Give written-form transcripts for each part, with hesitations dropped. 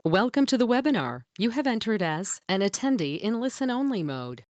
Welcome to the webinar. You have entered as an attendee in listen-only mode.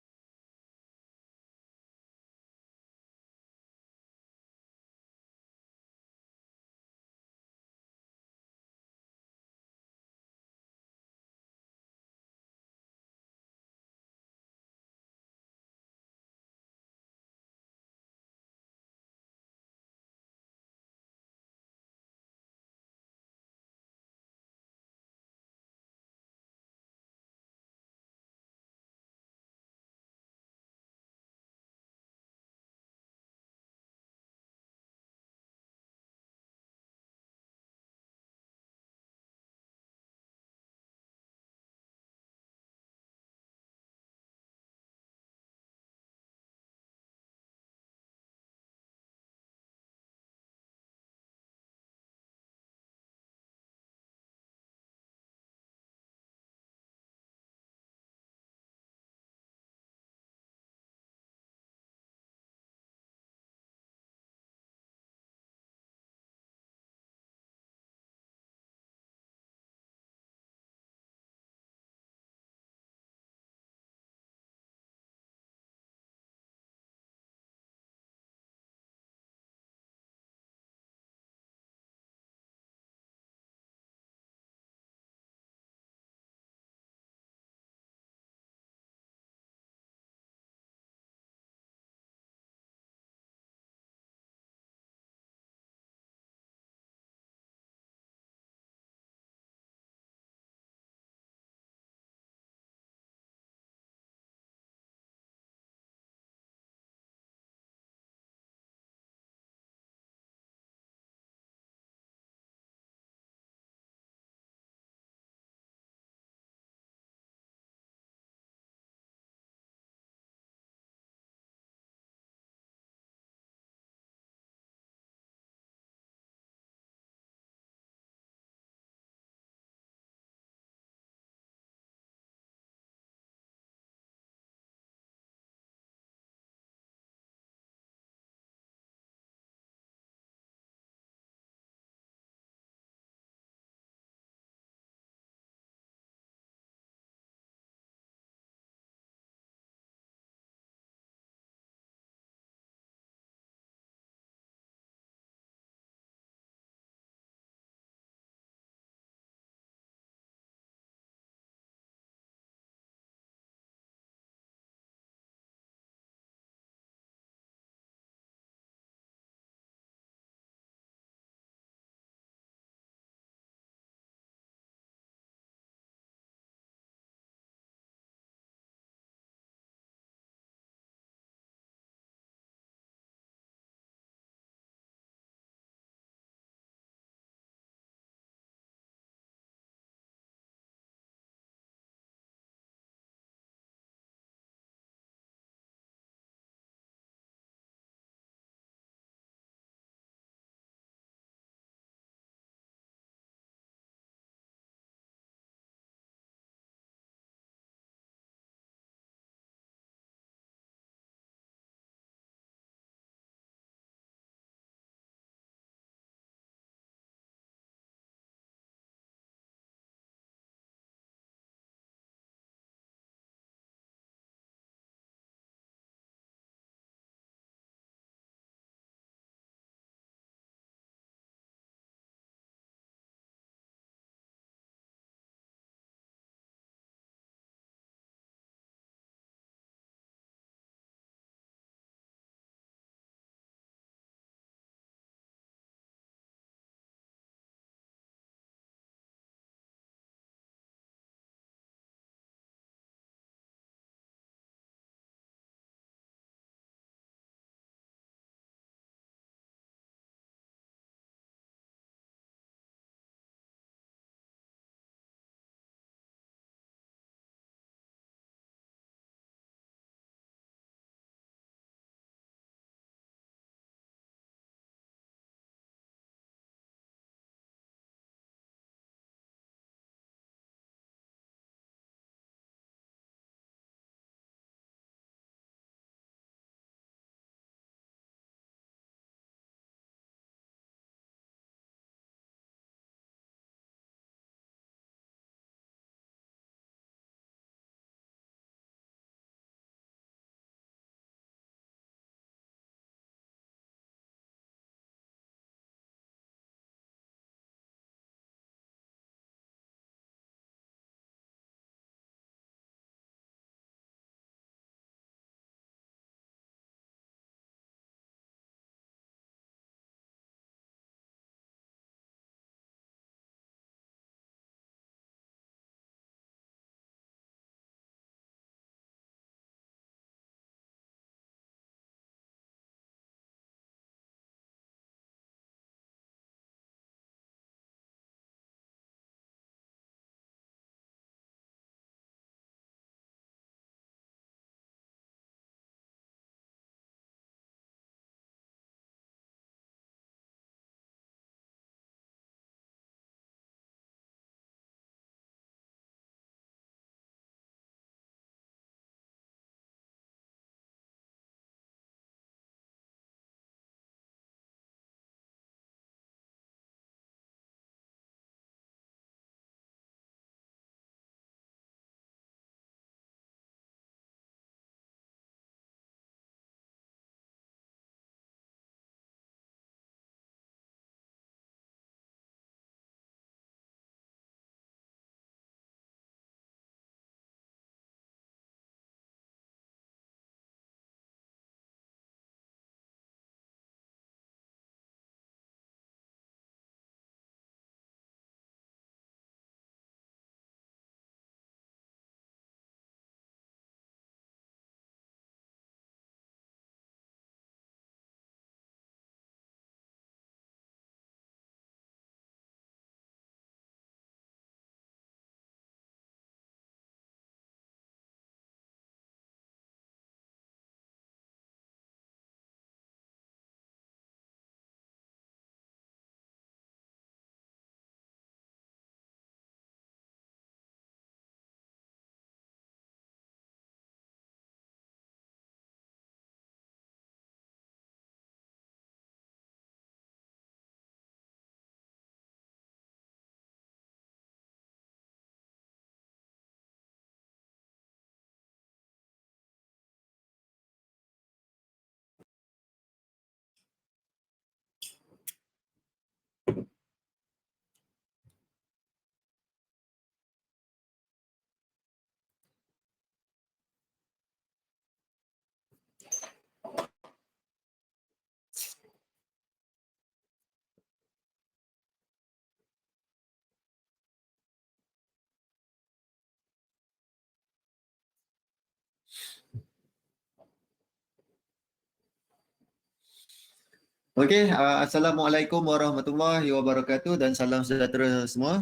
Okey, Assalamualaikum warahmatullahi wabarakatuh dan salam sejahtera semua.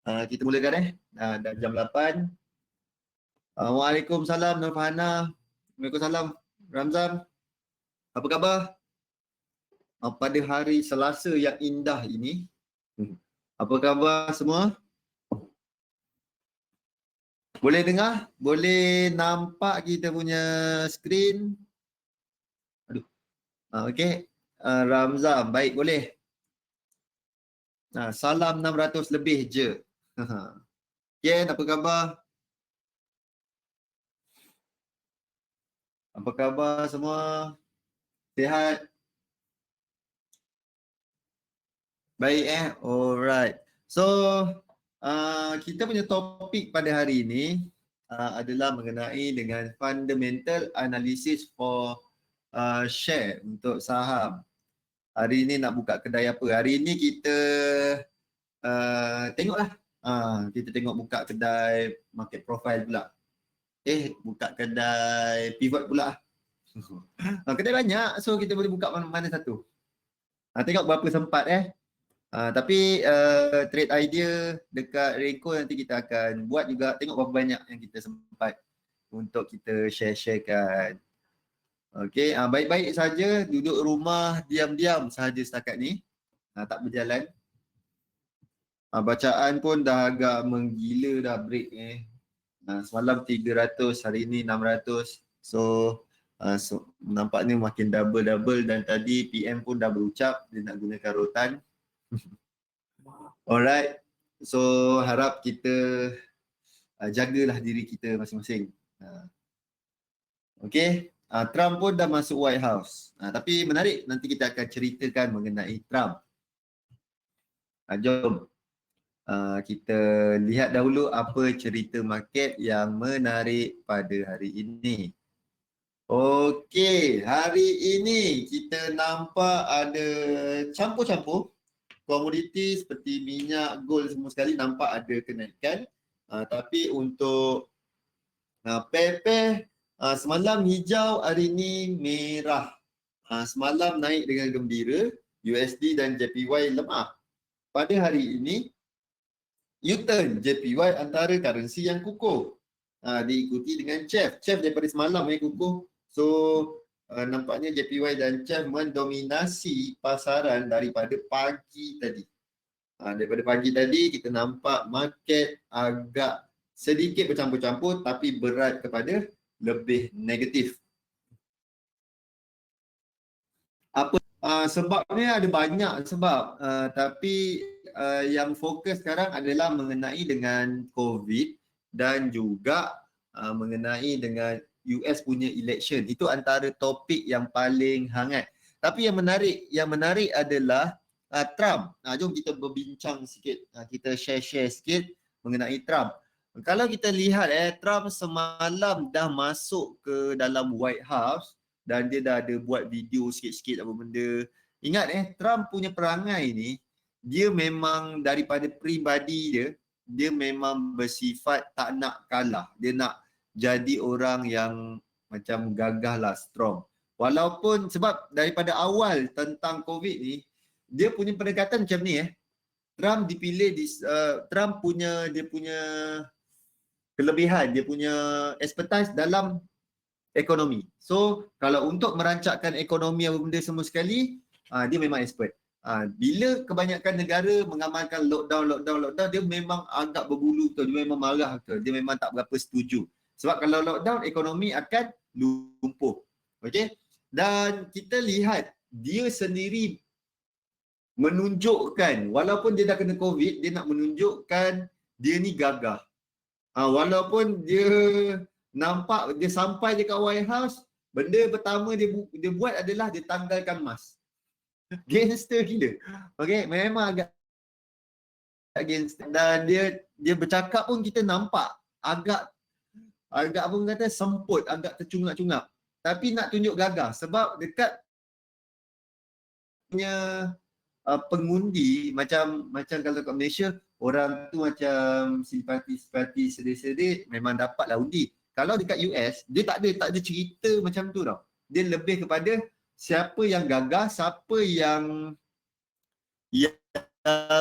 Kita mulakan dah jam 8. Waalaikumsalam Nur Fahana. Waalaikumsalam Ramzan. Apa khabar? Pada hari Selasa yang indah ini. Apa khabar semua? Boleh dengar? Boleh nampak kita punya skrin? Aduh. Okey. Ramzan, baik boleh. Salam 600 lebih je. Ken, apa khabar? Apa khabar semua? Sihat? Baik alright. So, kita punya topik pada hari ini adalah mengenai dengan fundamental analysis for share untuk saham. Hari ini nak buka kedai apa? Hari ini kita tengoklah. Kita tengok buka kedai market profile pula. Buka kedai pivot pula. Kedai banyak, so kita boleh buka mana satu. Tengok berapa sempat tapi trade idea dekat Reko nanti kita akan buat juga, tengok berapa banyak yang kita sempat untuk kita share-sharekan. Okey, baik-baik saja, duduk rumah diam-diam sahaja setakat ni. Tak berjalan. Bacaan pun dah agak menggila dah, break semalam 300, hari ni 600. So nampaknya makin double dan tadi PM pun dah berucap dia nak gunakan rotan. Alright, so harap kita jagalah diri kita masing-masing. Okay, Trump pun dah masuk White House. Tapi menarik, nanti kita akan ceritakan mengenai Trump. Jom kita lihat dahulu apa cerita market yang menarik pada hari ini. Okey, hari ini kita nampak ada campur-campur komoditi seperti minyak, gold semua sekali nampak ada kenaikan. Tapi untuk pair-pair semalam hijau, hari ini merah. Semalam naik dengan gembira, USD dan JPY lemah. Pada hari ini U-turn JPY antara currency yang kukuh. Diikuti dengan CHF. CHF daripada semalam kukuh. So nampaknya JPY dan CHF mendominasi pasaran daripada pagi tadi. Daripada pagi tadi kita nampak market agak sedikit bercampur-campur tapi berat kepada lebih negatif. Apa sebabnya? Ada banyak sebab, tapi yang fokus sekarang adalah mengenai dengan COVID dan juga mengenai dengan US punya election. Itu antara topik yang paling hangat. Tapi yang menarik adalah Trump. Jom kita berbincang sikit, kita share sikit mengenai Trump. Kalau kita lihat Trump semalam dah masuk ke dalam White House dan dia dah ada buat video sikit-sikit apa benda. Ingat Trump punya perangai ni, dia memang daripada peribadi dia memang bersifat tak nak kalah. Dia nak jadi orang yang macam gagah lah, strong. Walaupun sebab daripada awal tentang COVID ni, dia punya pendekatan macam ni Trump dipilih Trump punya dia punya kelebihan, dia punya expertise dalam ekonomi. So kalau untuk merancangkan ekonomi apa benda semua sekali, dia memang expert. Bila kebanyakan negara mengamalkan lockdown, dia memang agak berbulu betul, dia memang marah betul, dia memang tak berapa setuju. Sebab kalau lockdown, ekonomi akan lumpuh. Okey? Dan kita lihat dia sendiri menunjukkan, walaupun dia dah kena COVID, dia nak menunjukkan dia ni gagah. Walaupun dia nampak, dia sampai dekat White House, benda pertama dia buat adalah dia tanggalkan mask. Gangster gila. Okay, memang agak gangster. Dan dia bercakap pun kita nampak agak apa kata semput, agak tercungap-cungap. Tapi nak tunjuk gagah sebab dekat punya pengundi macam kalau kat Malaysia orang tu macam simpati sedih-sedih memang dapatlah undi. Kalau dekat US dia tak ada cerita macam tu tau. Dia lebih kepada siapa yang gagah, siapa yang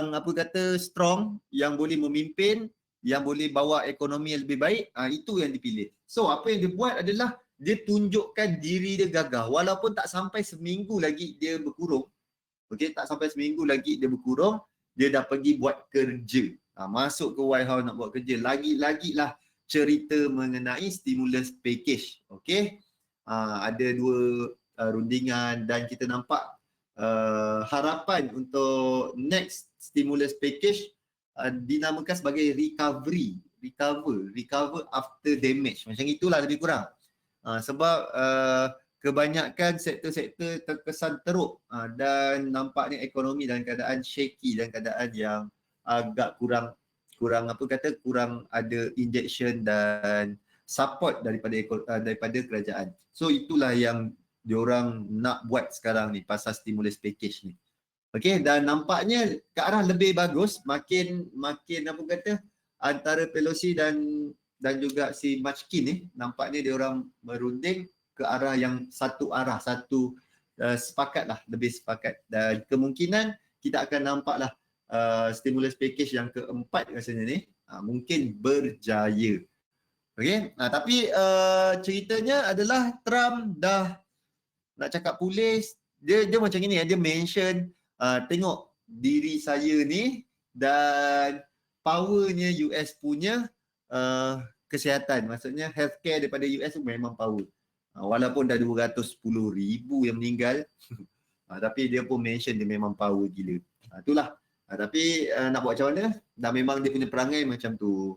apa kata strong, yang boleh memimpin, yang boleh bawa ekonomi yang lebih baik, itu yang dipilih. So apa yang dia buat adalah dia tunjukkan diri dia gagah walaupun tak sampai seminggu lagi dia berkurung. Okey, tak sampai seminggu lagi dia berkurung, dia dah pergi buat kerja. Masuk ke White House nak buat kerja. Lagi-lagi lah cerita mengenai stimulus package. Okey. Ada dua rundingan dan kita nampak harapan untuk next stimulus package dinamakan sebagai recover after damage. Macam itulah lebih kurang. Sebab kebanyakan sektor-sektor terkesan teruk dan nampaknya ekonomi dalam keadaan shaky, dalam keadaan yang agak kurang ada injection dan support daripada kerajaan. So itulah yang diorang nak buat sekarang ni pasal stimulus package ni. Okey, dan nampaknya ke arah lebih bagus, makin apa kata antara Pelosi dan juga si Machkin ni nampaknya diorang merunding ke arah yang satu arah, sepakat lah, lebih sepakat. Dan kemungkinan kita akan nampaklah stimulus package yang keempat rasanya ni mungkin berjaya. Okay, tapi ceritanya adalah Trump dah nak cakap polis, dia macam ni, dia mention tengok diri saya ni dan powernya US punya kesihatan, maksudnya healthcare daripada US tu memang power. Walaupun dah 210,000 yang meninggal tapi dia pun mention dia memang power gila. Itulah. Tapi nak buat macam mana? Dah memang dia punya perangai macam tu.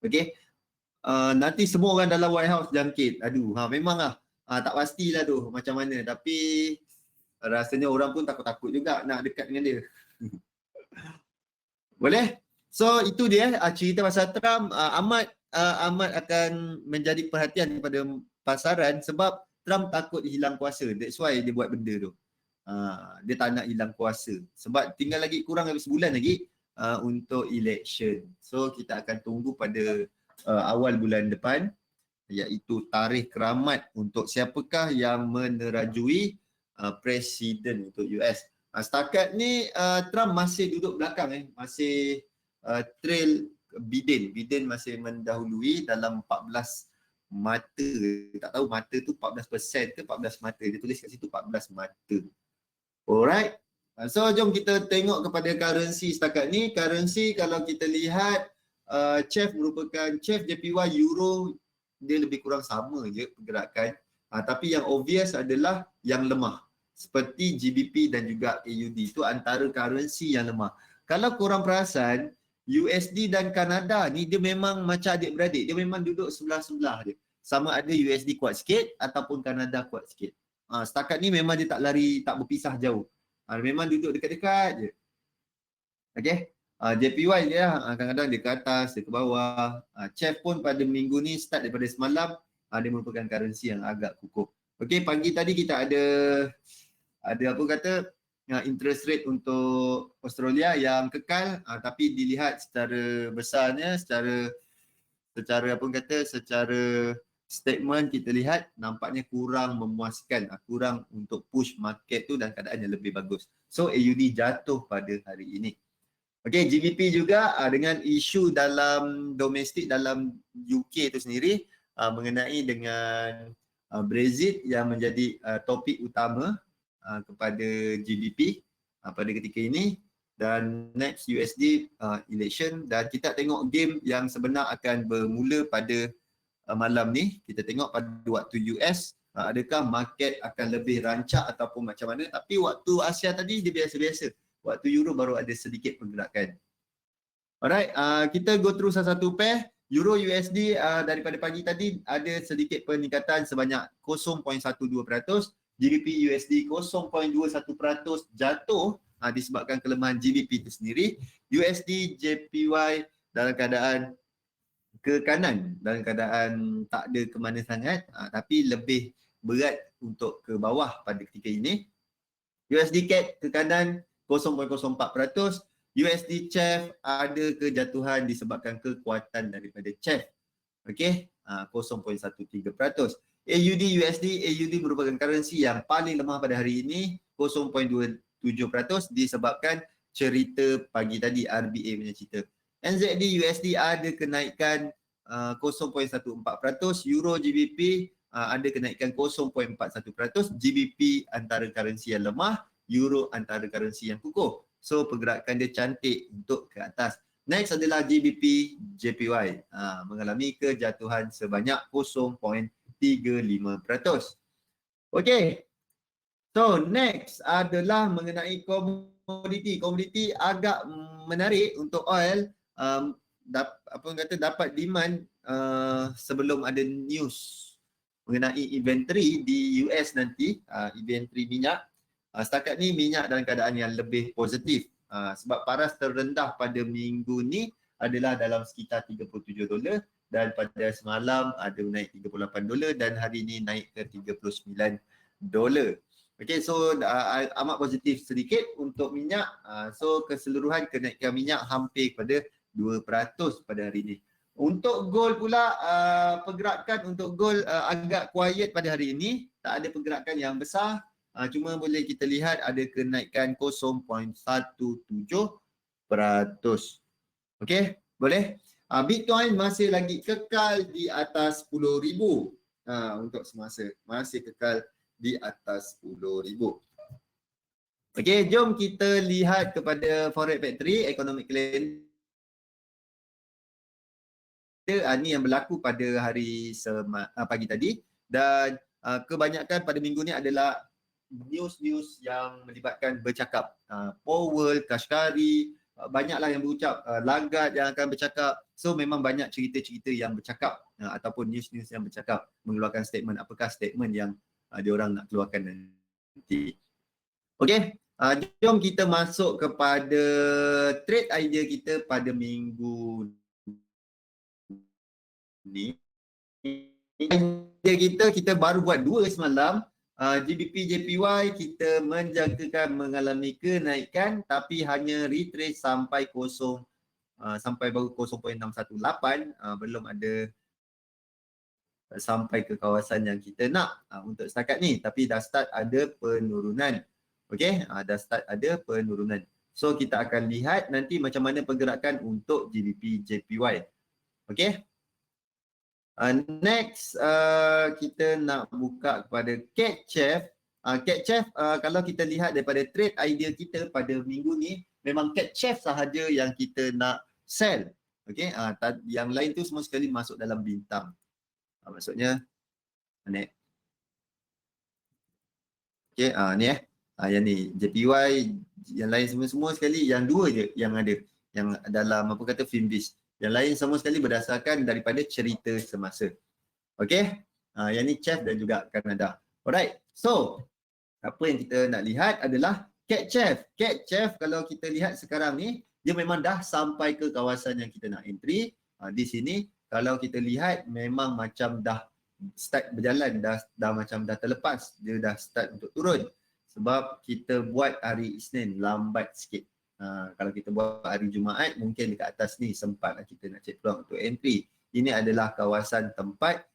Okay. Nanti semua orang dalam White House jangkit. Aduh, memang lah. Tak pastilah tu macam mana. Tapi rasanya orang pun takut-takut juga nak dekat dengan dia. Boleh? So itu dia cerita pasal Trump. Amat akan menjadi perhatian kepada pasaran sebab Trump takut hilang kuasa. That's why dia buat benda tu. Dia tak nak hilang kuasa. Sebab tinggal lagi kurang lebih sebulan lagi untuk election. So kita akan tunggu pada awal bulan depan, iaitu tarikh keramat untuk siapakah yang menerajui presiden untuk US. Setakat ni Trump masih duduk belakang, masih trail Biden. Biden masih mendahului dalam 14 mata. Tak tahu mata tu 14% ke 14 mata. Dia tulis kat situ 14 mata. Alright. So jom kita tengok kepada currency setakat ni. Currency kalau kita lihat CHF merupakan CHF, JPY, Euro dia lebih kurang sama je pergerakan. Tapi yang obvious adalah yang lemah. Seperti GBP dan juga AUD. Itu antara currency yang lemah. Kalau korang perasan, USD dan Kanada ni dia memang macam adik-beradik. Dia memang duduk sebelah-sebelah dia. Sama ada USD kuat sikit ataupun Kanada kuat sikit. Setakat ni memang dia tak lari, tak berpisah jauh. Memang duduk dekat-dekat je. Okay. JPY dia kadang-kadang dia ke atas, dia ke bawah. CHF pun pada minggu ni start daripada semalam, dia merupakan currency yang agak kukuh. Okay, pagi tadi kita ada apa kata interest rate untuk Australia yang kekal, tapi dilihat secara besarnya, secara apa kata, secara statement kita lihat nampaknya kurang memuaskan, kurang untuk push market tu dan keadaan yang lebih bagus. So AUD jatuh pada hari ini. Okay, GBP juga dengan isu dalam domestik dalam UK itu sendiri mengenai dengan Brexit yang menjadi topik utama kepada GBP pada ketika ini, dan next USD election, dan kita tengok game yang sebenar akan bermula pada malam ni. Kita tengok pada waktu US adakah market akan lebih rancak ataupun macam mana. Tapi waktu Asia tadi dia biasa-biasa. Waktu Euro baru ada sedikit pergerakan. Alright, kita go through satu-satu pair. Euro USD daripada pagi tadi ada sedikit peningkatan sebanyak 0.12%. GBP USD 0.21% jatuh disebabkan kelemahan GBP itu sendiri. USD JPY dalam keadaan ke kanan, dalam keadaan tak ada ke mana sangat, tapi lebih berat untuk ke bawah pada ketika ini. USD CAD ke kanan 0.04%, USD CHF ada kejatuhan disebabkan kekuatan daripada CHF. Okey, 0.13%. AUD USD, AUD merupakan currency yang paling lemah pada hari ini, 0.27% disebabkan cerita pagi tadi RBA punya cerita. NZD USD ada kenaikan 0.14%, Euro GBP ada kenaikan 0.41%, GBP antara currency yang lemah, Euro antara currency yang kukuh. So pergerakan dia cantik untuk ke atas. Next adalah GBP JPY mengalami kejatuhan sebanyak 0.35%. Okey. So next adalah mengenai komoditi. Komoditi agak menarik untuk oil, dapat demand sebelum ada news mengenai inventory di US nanti, inventory minyak. Setakat ni minyak dalam keadaan yang lebih positif sebab paras terendah pada minggu ni adalah dalam sekitar $37 dan pada semalam ada naik $38 dan hari ni naik ke $39. Okey, so amat positif sedikit untuk minyak. So keseluruhan kenaikan minyak hampir pada 2% pada hari ini. Untuk gold pula, pergerakan untuk gold agak quiet pada hari ini. Tak ada pergerakan yang besar. Cuma boleh kita lihat ada kenaikan 0.17%. Okey, boleh? Bitcoin masih lagi kekal di atas 10,000 untuk semasa. Masih kekal di atas 10,000. Okey, jom kita lihat kepada Forex Factory Economic Calendar. Ini yang berlaku pada hari pagi tadi dan kebanyakan pada minggu ni adalah news-news yang melibatkan bercakap. Powell, Kashkari, banyaklah yang berucap, Lagarde yang akan bercakap. So memang banyak cerita-cerita yang bercakap ataupun news-news yang bercakap mengeluarkan statement. Apakah statement yang diorang nak keluarkan nanti. Okey, jom kita masuk kepada trade idea kita pada minggu ni. Idea kita baru buat 2 semalam. GBP JPY kita menjangkakan mengalami kenaikan tapi hanya retrace sampai baru 0.618, belum ada sampai ke kawasan yang kita nak untuk setakat ni, tapi dah start ada penurunan. Okey, dah start ada penurunan. So kita akan lihat nanti macam mana pergerakan untuk GBP JPY. Okey. Next kita nak buka kepada CAD-CHF. CAD-CHF kalau kita lihat daripada trade idea kita pada minggu ni, memang CAD-CHF sahaja yang kita nak sell. Okey, yang lain tu semua sekali masuk dalam bintang. Maksudnya ni. Okey, ni yang ni JPY, yang lain semua sekali yang dua je yang ada yang dalam apa kata Finviz. Yang lain semua sekali berdasarkan daripada cerita semasa. Okey, yang ni CHF dan juga Kanada. Alright, so apa yang kita nak lihat adalah CAD-CHF. CAD-CHF kalau kita lihat sekarang ni, dia memang dah sampai ke kawasan yang kita nak entry. Di sini kalau kita lihat memang macam dah start berjalan, dah macam dah terlepas, dia dah start untuk turun. Sebab kita buat hari Isnin lambat sikit. Kalau kita buat hari Jumaat mungkin dekat atas ni sempat kita nak cek peluang untuk entry. Ini adalah kawasan tempat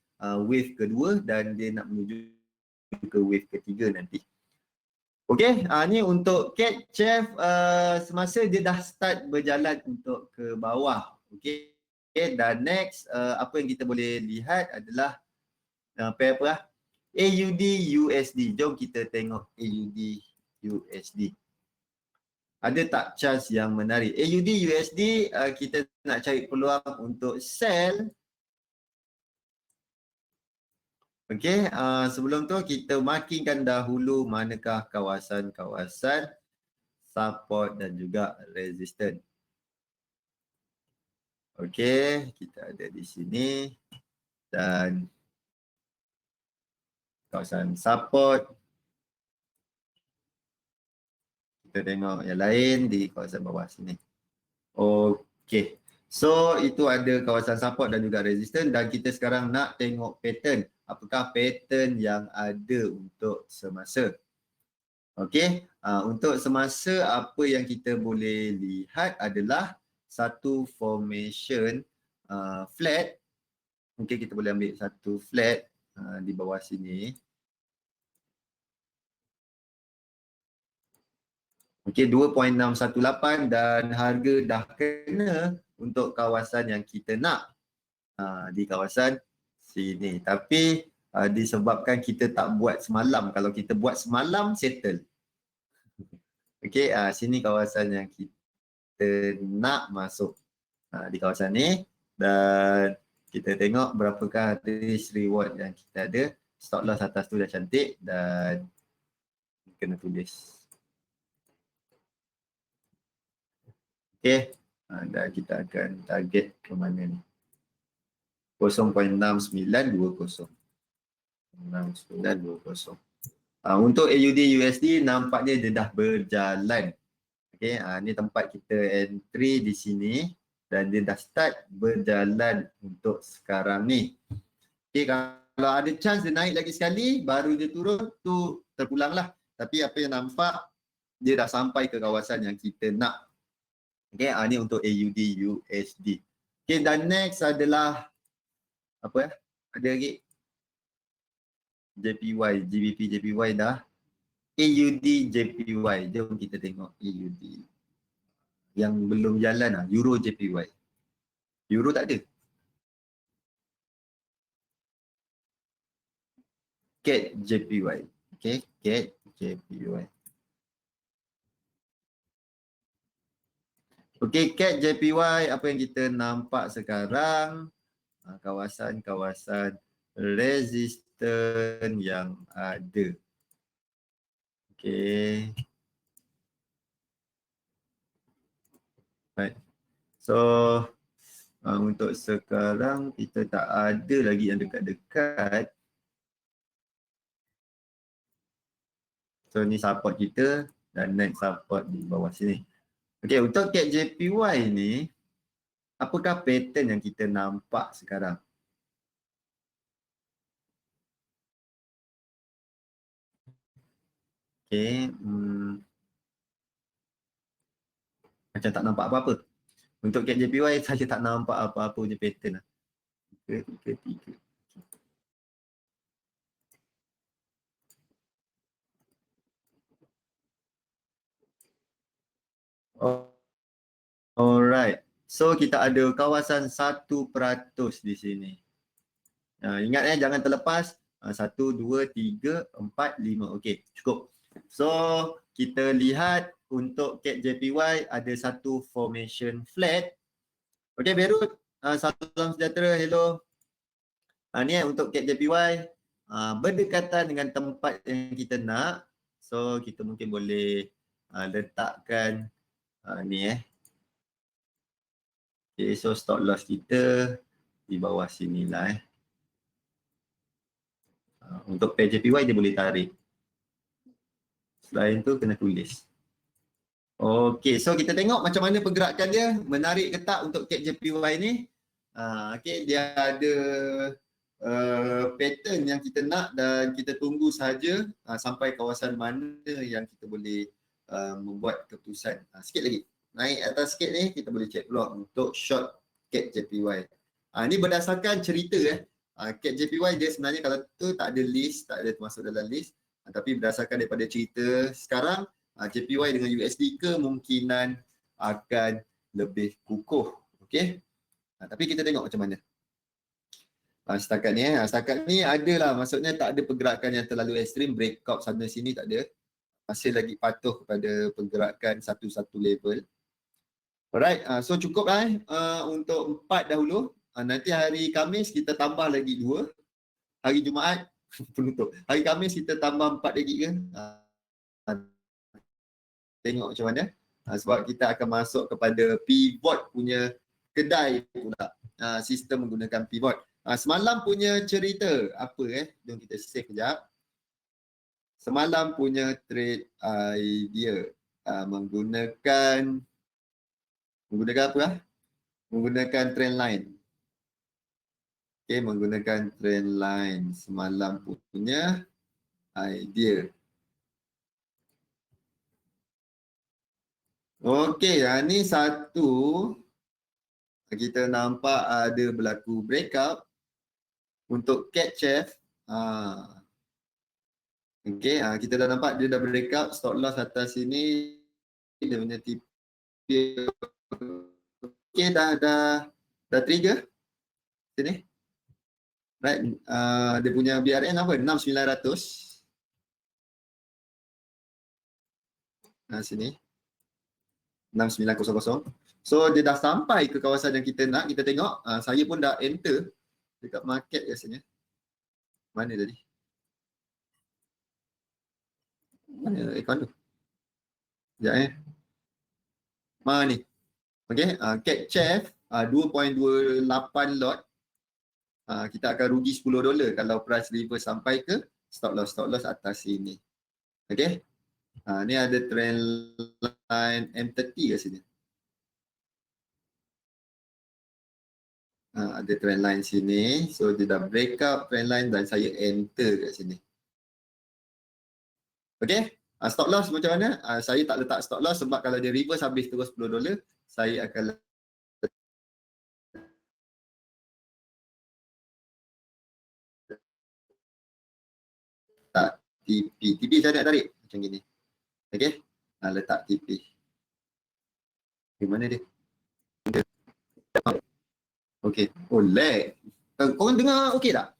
wave kedua dan dia nak menuju ke wave ketiga nanti. Okey, ni untuk CAD-CHF semasa dia dah start berjalan untuk ke bawah. Okey, dan next apa yang kita boleh lihat adalah pair apa lah? AUD USD. Jom kita tengok AUD USD. Ada tak chance yang menarik? AUD USD kita nak cari peluang untuk sell. Okey, sebelum tu kita markingkan dahulu manakah kawasan-kawasan support dan juga resistance. Okey, kita ada di sini dan kawasan support Kita tengok yang lain di kawasan bawah sini. Okey. So itu ada kawasan support dan juga resistance, dan kita sekarang nak tengok pattern. Apakah pattern yang ada untuk semasa. Okey. Untuk semasa apa yang kita boleh lihat adalah satu formation flat. Mungkin kita boleh ambil satu flat di bawah sini. Okey, 2.618 dan harga dah kena untuk kawasan yang kita nak di kawasan sini. Tapi disebabkan kita tak buat semalam. Kalau kita buat semalam, settle. Okey, sini kawasan yang kita nak masuk di kawasan ni, dan kita tengok berapakah risk reward yang kita ada. Stop loss atas tu dah cantik dan kena tulis. Okey, dan kita akan target ke mana ni? 0.6920. 6920. Untuk AUD USD nampaknya dia dah berjalan. Okey, ni tempat kita entry di sini dan dia dah start berjalan untuk sekarang ni. Okey, kalau ada chance dia naik lagi sekali, baru dia turun, tu terpulang lah. Tapi apa yang nampak, dia dah sampai ke kawasan yang kita nak. Okey, ni untuk AUD USD. Okey, dan next adalah apa ya? Ada lagi JPY, GBP JPY dah. AUD JPY, jom kita tengok AUD. Yang belum jalan Euro JPY. Euro tak ada. CAD JPY. Okay, CAD JPY. Okay, CAD JPY, apa yang kita nampak sekarang, kawasan-kawasan resisten yang ada. Okay. Right. So, untuk sekarang kita tak ada lagi yang dekat-dekat. So, ni support kita dan next support di bawah sini. Okay, untuk CAD JPY ni, apakah pattern yang kita nampak sekarang? Okay, macam tak nampak apa-apa. Untuk CAD JPY, saya tak nampak apa-apa punya pattern lah. 3, 3, 3. Alright. So kita ada kawasan 1% di sini. Ingat jangan terlepas. 1, 2, 3, 4, 5. Okey, cukup. So kita lihat untuk CAD JPY ada satu formation flat. Okey, Berut. Salam sejahtera. Hello. Ni untuk CAD JPY. Berdekatan dengan tempat yang kita nak. So kita mungkin boleh letakkan ni Okay, so stop loss kita di bawah sini lah Untuk PJPY dia boleh tarik. Selain tu kena tulis. Okay, so kita tengok macam mana pergerakan dia. Menarik ke tak untuk CAD JPY ni. Okay, dia ada pattern yang kita nak dan kita tunggu saja sampai kawasan mana yang kita boleh membuat keputusan. Sikit lagi. Naik atas sikit ni kita boleh check block untuk short CAD JPY. Ini berdasarkan cerita CAD JPY dia sebenarnya kalau tu tak ada list, tak ada termasuk dalam list. Tapi berdasarkan daripada cerita sekarang JPY dengan USD kemungkinan akan lebih kukuh. Okey. Tapi kita tengok macam mana. Setakat ni setakat ni adalah maksudnya tak ada pergerakan yang terlalu ekstrim, breakout sana sini tak ada. Masih lagi patuh kepada pergerakan satu-satu level. Alright, so cukup lah untuk 4 dahulu. Nanti hari Khamis kita tambah lagi 2. Hari Jumaat penutup. Hari Khamis kita tambah 4 lagi ke? Tengok macam mana. Sebab kita akan masuk kepada pivot punya kedai pula. Sistem menggunakan pivot. Semalam punya cerita apa jom kita save kejap. Semalam punya trade idea menggunakan apa lah? Menggunakan trend line. Okay, menggunakan trend line semalam punya idea. Okey, ni satu kita nampak ada berlaku breakout untuk cat chef. Okey, kita dah nampak dia dah breakout, stop loss atas sini dia punya TP. Okey, dah trigger sini. Right, dia punya BRN apa? 6900. Sini 6900. So dia dah sampai ke kawasan yang kita nak. Kita tengok, saya pun dah enter dekat market rasanya. Mana tadi? Mana account tu? Sekejap Mana ni? Okay, cat chef 2.28 lot. Kita akan rugi $10 kalau price reverse sampai ke stop loss atas sini. Okay, ni ada trend line M30 kat sini. Ada trend line sini. So dia dah break up trend line dan saya enter kat sini. Okay, stop loss macam mana? Saya tak letak stop loss sebab kalau dia reverse habis terus $10, saya akan letak TP. TP saya nak tarik macam gini. Okay, letak TP. Di mana dia? Okay, oh lag. Korang dengar okay tak?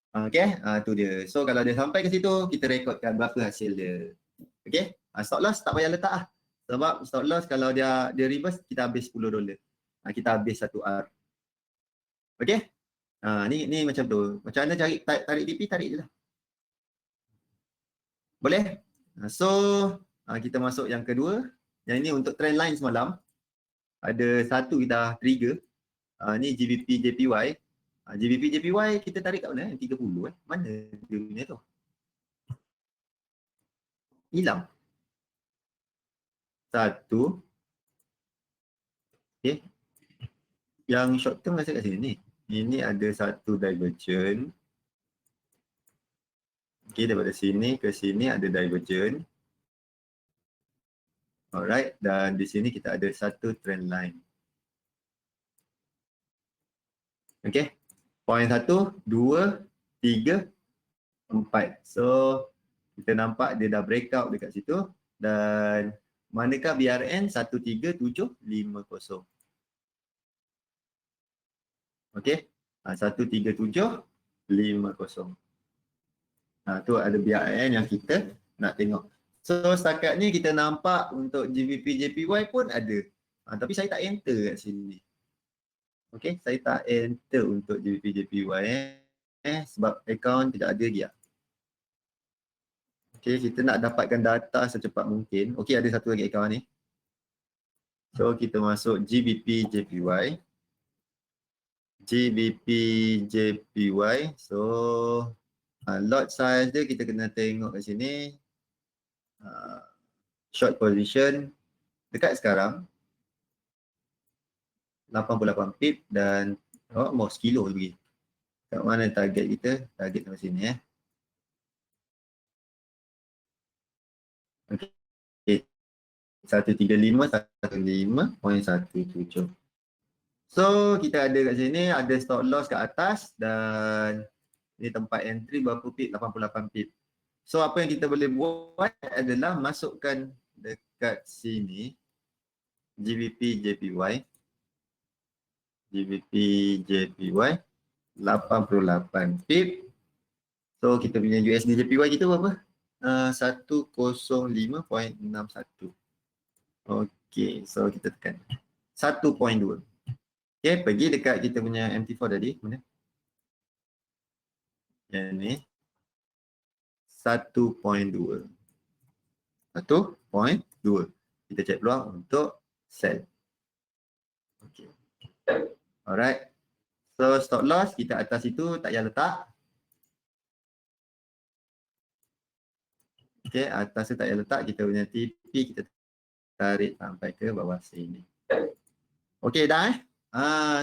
Okay, tu dia. So kalau dia sampai ke situ, kita rekodkan berapa hasil dia. Okay, stop loss tak payah letak lah. Sebab stop loss kalau dia reverse, kita habis $10. Kita habis 1R. Okay, ni macam tu. Macam mana cari tarik TP, tarik je lah. Boleh? So, kita masuk yang kedua. Yang ini untuk trend line semalam. Ada satu kita trigger. Ni GBP JPY. GBP JPY kita tarik kat mana? 30 Mana dia punya tu? Hilang. Satu. Okay. Yang short term rasa kat sini ni. Ini ada satu divergent. Okay, daripada sini ke sini ada divergent. Alright, dan di sini kita ada satu trend line. Okay, point 1, 2, 3, 4. So, kita nampak dia dah breakout dekat situ. Dan manakah BRN? 13750. Okay, 13750. Tu ada BRN yang kita nak tengok. So setakat ni kita nampak untuk GBP JPY pun ada. Tapi saya tak enter kat sini. Okay, saya tak enter untuk GBP JPY sebab account tidak ada dia. Okay, kita nak dapatkan data secepat mungkin. Okay, ada satu lagi account ni. So kita masuk GBP JPY. GBP JPY. So lot size dia kita kena tengok kat sini. Short position dekat sekarang 88 pip dan mau sekilo lagi. Kat mana target kita? Target sampai sini Okay. 135.17. So kita ada kat sini ada stop loss kat atas dan ini tempat entry berapa pip? 88 pip. So apa yang kita boleh buat adalah masukkan dekat sini GBP JPY 88 pip. So kita punya USD JPY kita berapa? 105.61. Okay, so kita tekan 1.2. Okay, pergi dekat kita punya MT4 tadi. Mana? Yang ni 1.2. 1.2. Kita cek peluang untuk sell. Okay. Alright. So stop loss kita atas itu tak payah letak. Okay, atas tu tak payah letak, kita punya TP kita tarik sampai ke bawah sini. Okay, dah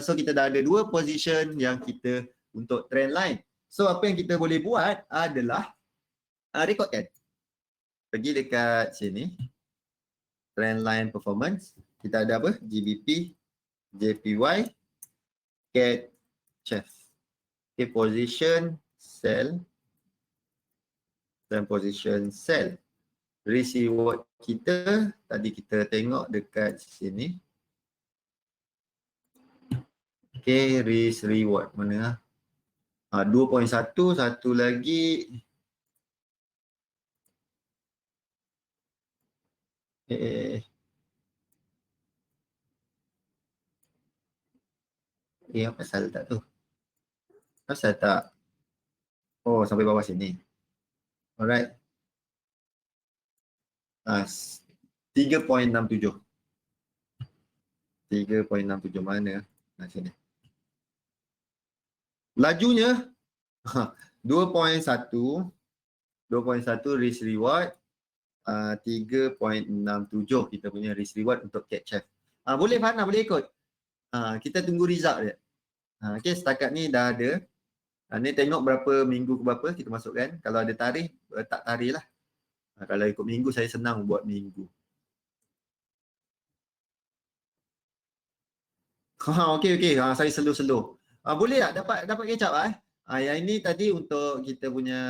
so kita dah ada 2 position yang kita untuk trend line. So apa yang kita boleh buat adalah rekodkan. Pergi dekat sini, trend line performance. Kita ada apa? GBP, JPY, CAD, CHF. Okay, position, sell, dan position sell. Risk reward kita, tadi kita tengok dekat sini. Okay, risk reward mana? 2.1, satu lagi. Apa pasal tak tu? Pasal tak? Oh, sampai bawah sini. Alright. 3.67. 3.67 mana? Sini. Lajunya 2.1 risk reward, 3.67 kita punya risk reward untuk CAD CHF. Boleh Fahana, boleh ikut. Kita tunggu result dia. Okay, setakat ni dah ada. Ni tengok berapa minggu ke berapa kita masukkan. Kalau ada tarikh, letak tarikh lah. Kalau ikut minggu, saya senang buat minggu. Okey. Saya slow. Boleh tak dapat kecap yang ini tadi untuk kita punya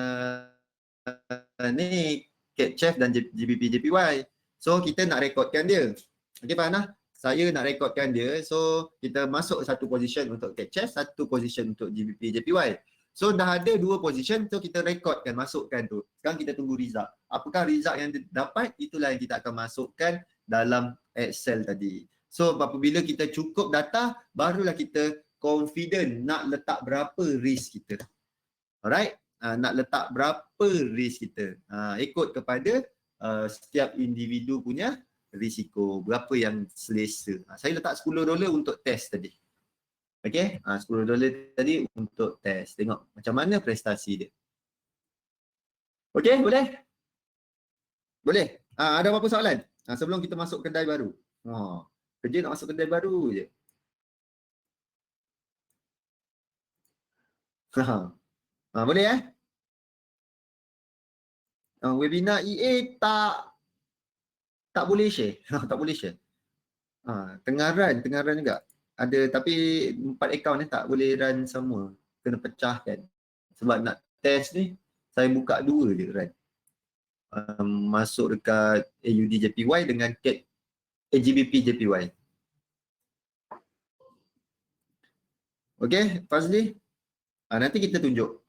ni CAD CHF dan GBP JPY. So kita nak rekodkan dia. Okey Fahana? Saya nak rekodkan dia. So kita masuk satu position untuk CAD CHF, satu position untuk GBP JPY. So dah ada 2 position, so kita rekodkan, masukkan tu. Sekarang kita tunggu result. Apakah result yang dapat? Itulah yang kita akan masukkan dalam Excel tadi. So apabila kita cukup data, barulah kita confident nak letak berapa risk kita. Alright? Nak letak berapa risk kita. Ikut kepada setiap individu punya risiko. Berapa yang selesa. Saya letak $10 untuk test tadi. Okay? $10 tadi untuk test. Tengok macam mana prestasi dia. Okay? Boleh? Boleh? Ada apa-apa soalan? Sebelum kita masuk kedai baru. Kerja nak masuk kedai baru je. Boleh webinar EA tak boleh share. Tak boleh share. Tengah run juga. Ada tapi 4 akaun ni tak boleh run semua. Kena pecahkan. Sebab nak test ni, saya buka 2 je run. Masuk dekat AUD JPY dengan CAD GBP JPY. Okay, Fazli. Nanti kita tunjuk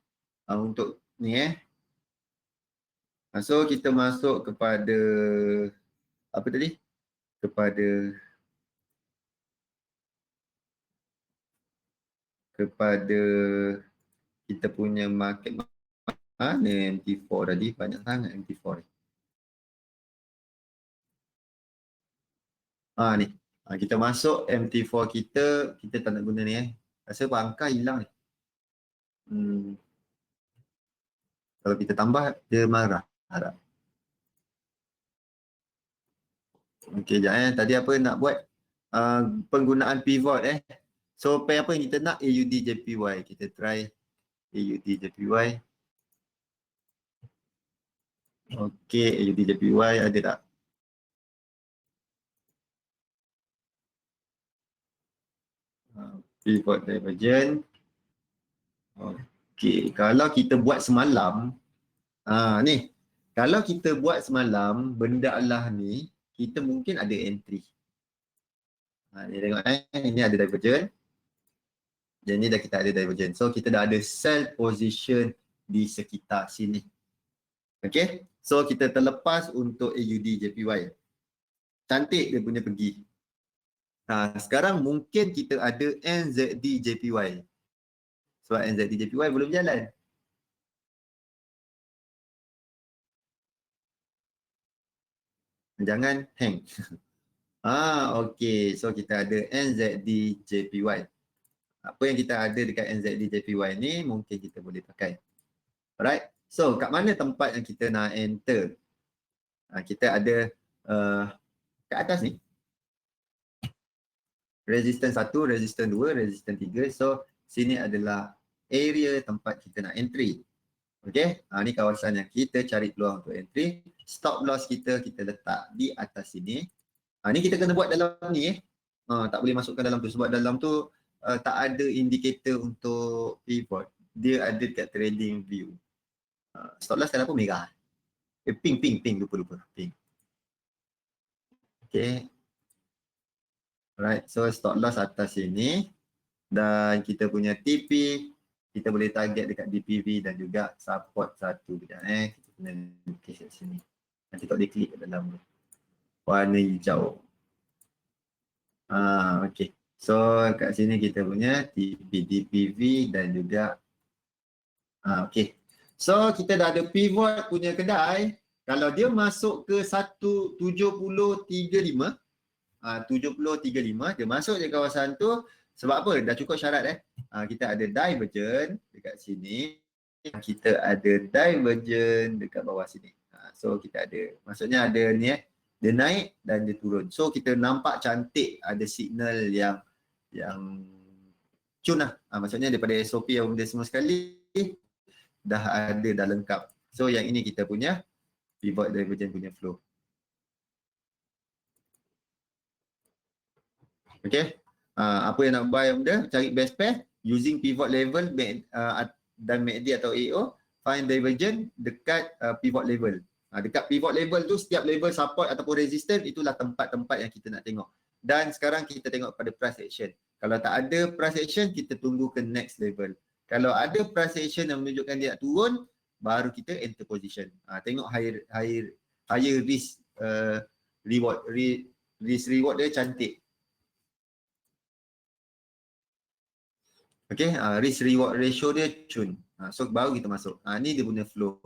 untuk ni So kita masuk kepada apa tadi? Kepada kita punya market. Mana MT4 tadi? Banyak sangat MT4 ni. Ni. Kita masuk MT4 kita tak nak guna ni Rasa pangkal hilang ni. Kalau kita tambah, dia marah. Harap. Okey, sekejap Tadi apa nak buat? Penggunaan pivot So, pair apa yang kita nak? AUD JPY. Kita try AUD JPY. Okey, AUD JPY ada tak? Pivot divergent. Okey, kalau kita buat semalam, ni. Kalau kita buat semalam, benda Allah ni, kita mungkin ada entry. Ni tengok ini ada divergent. Dan ni dah kita ada divergent. So kita dah ada sell position di sekitar sini. Okay. So kita terlepas untuk AUD JPY. Cantik dia punya pergi. Sekarang mungkin kita ada NZD JPY. Sebab NZD JPY belum jalan. Jangan hang. Okay. So kita ada NZD JPY. Apa yang kita ada dekat NZD JPY ni mungkin kita boleh pakai. Alright. So kat mana tempat yang kita nak enter? Kita ada kat atas ni resistance 1, resistance 2, resistance 3. So sini adalah area tempat kita nak entry. Okey, ni kawasan yang kita cari peluang untuk entry. Stop loss kita letak di atas sini. Ni kita kena buat dalam ni tak boleh masukkan dalam tu sebab dalam tu tak ada indikator untuk pivot. Dia ada dekat trading view. Stop loss kenapa merah? Pink, lupa. Pink. Okay. Alright, so stop loss atas sini. Dan kita punya TP, kita boleh target dekat DPV dan juga support satu. Kita kena lukis kat sini. Nanti tak boleh klik kat dalam tu. Warna hijau. Okay. So kat sini kita punya TP, DPV dan juga okay. So kita dah ada pivot punya kedai. Kalau dia masuk ke 7035, 7035, dia masuk je kawasan tu. Sebab apa? Dah cukup syarat kita ada divergent dekat sini. Kita ada divergent dekat bawah sini. So kita ada, maksudnya ada ni dia naik dan dia turun. So kita nampak cantik ada signal yang cun lah. Maksudnya daripada SOP yang benda semua sekali dah ada, dah lengkap. So yang ini kita punya pivot divergent punya flow. Okay. Apa yang nak buy benda, cari best pair using pivot level dan MACD atau AO, find divergent dekat pivot level. Dekat pivot level tu setiap level support ataupun resistance itulah tempat-tempat yang kita nak tengok. Dan sekarang kita tengok pada price action. Kalau tak ada price action, kita tunggu ke next level. Kalau ada price action yang menunjukkan dia nak turun, baru kita enter position. Tengok higher risk reward. Risk reward dia cantik. Okay, risk reward ratio dia cun. So baru kita masuk. Ni dia punya flow.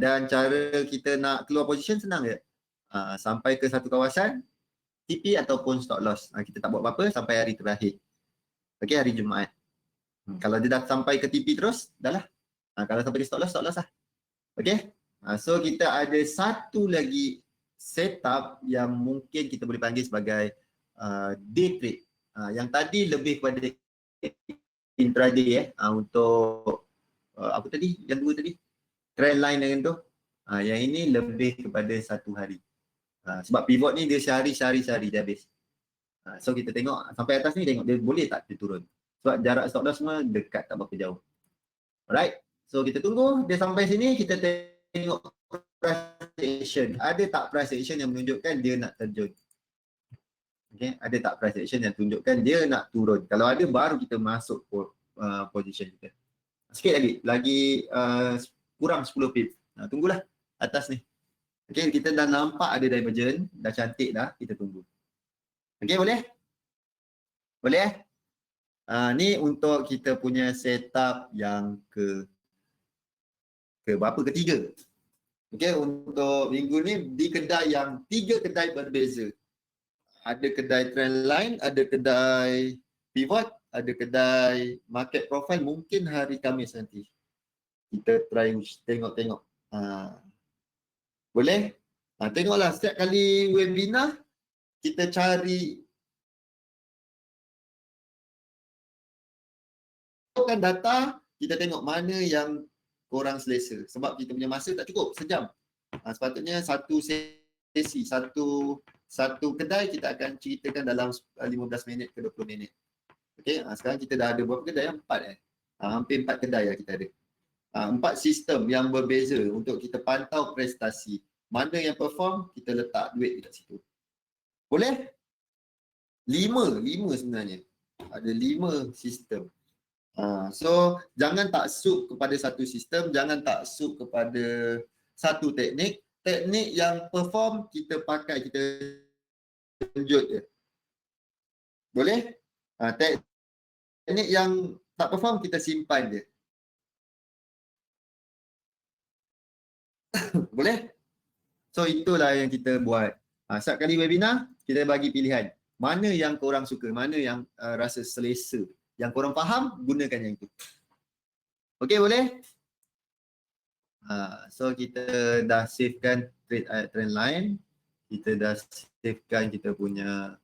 Dan cara kita nak keluar position senang je. Sampai ke satu kawasan, TP ataupun stop loss. Kita tak buat apa-apa sampai hari terakhir. Okay, hari Jumaat. Kalau dia dah sampai ke TP terus, dah lah. Kalau sampai ke stop loss lah. Okay. So kita ada satu lagi setup yang mungkin kita boleh panggil sebagai day trade. Yang tadi lebih kepada intraday untuk apa tadi? Yang dua tadi? Trend line dengan tu. Yang ini lebih kepada satu hari. Sebab pivot ni dia sehari dia habis. So kita tengok sampai atas ni, tengok dia boleh tak dia turun. Sebab jarak stop loss semua dekat, tak berapa jauh. Alright. So kita tunggu dia sampai sini, kita tengok price action. Ada tak price action yang menunjukkan dia nak terjun? Okay. Ada tak price action yang tunjukkan dia nak turun? Kalau ada, baru kita masuk position kita. Sikit lagi kurang 10 pip. Tunggulah atas ni. Okay, kita dah nampak ada divergent, dah cantik dah, kita tunggu. Okay, boleh? Boleh? Ni untuk kita punya setup yang ketiga. Okay, untuk minggu ni di kedai yang 3 kedai berbeza. Ada kedai trend line, ada kedai pivot, ada kedai market profile. Mungkin hari Khamis nanti kita try tengok-tengok. Boleh? Tengoklah setiap kali webinar kita cari data, kita tengok mana yang korang selesa. Sebab kita punya masa tak cukup, sejam. Sepatutnya satu sesi, satu kedai kita akan ceritakan dalam 15 minit ke 20 minit. Okay, sekarang kita dah ada berapa kedai? 4 hampir 4 kedai yang kita ada. 4 sistem yang berbeza untuk kita pantau prestasi. Mana yang perform, kita letak duit dekat situ. Boleh? 5 sebenarnya. Ada 5 sistem. So jangan taksub kepada satu sistem, jangan taksub kepada satu teknik. Teknik yang perform kita pakai, kita tunjuk je. Boleh? Teknik yang tak perform kita simpan je. Boleh? So itulah yang kita buat. Setiap kali webinar kita bagi pilihan. Mana yang korang suka, mana yang rasa selesa. Yang korang faham, gunakan yang itu. Okey, boleh? So kita dah savekan trend line, kita dah savekan kita punya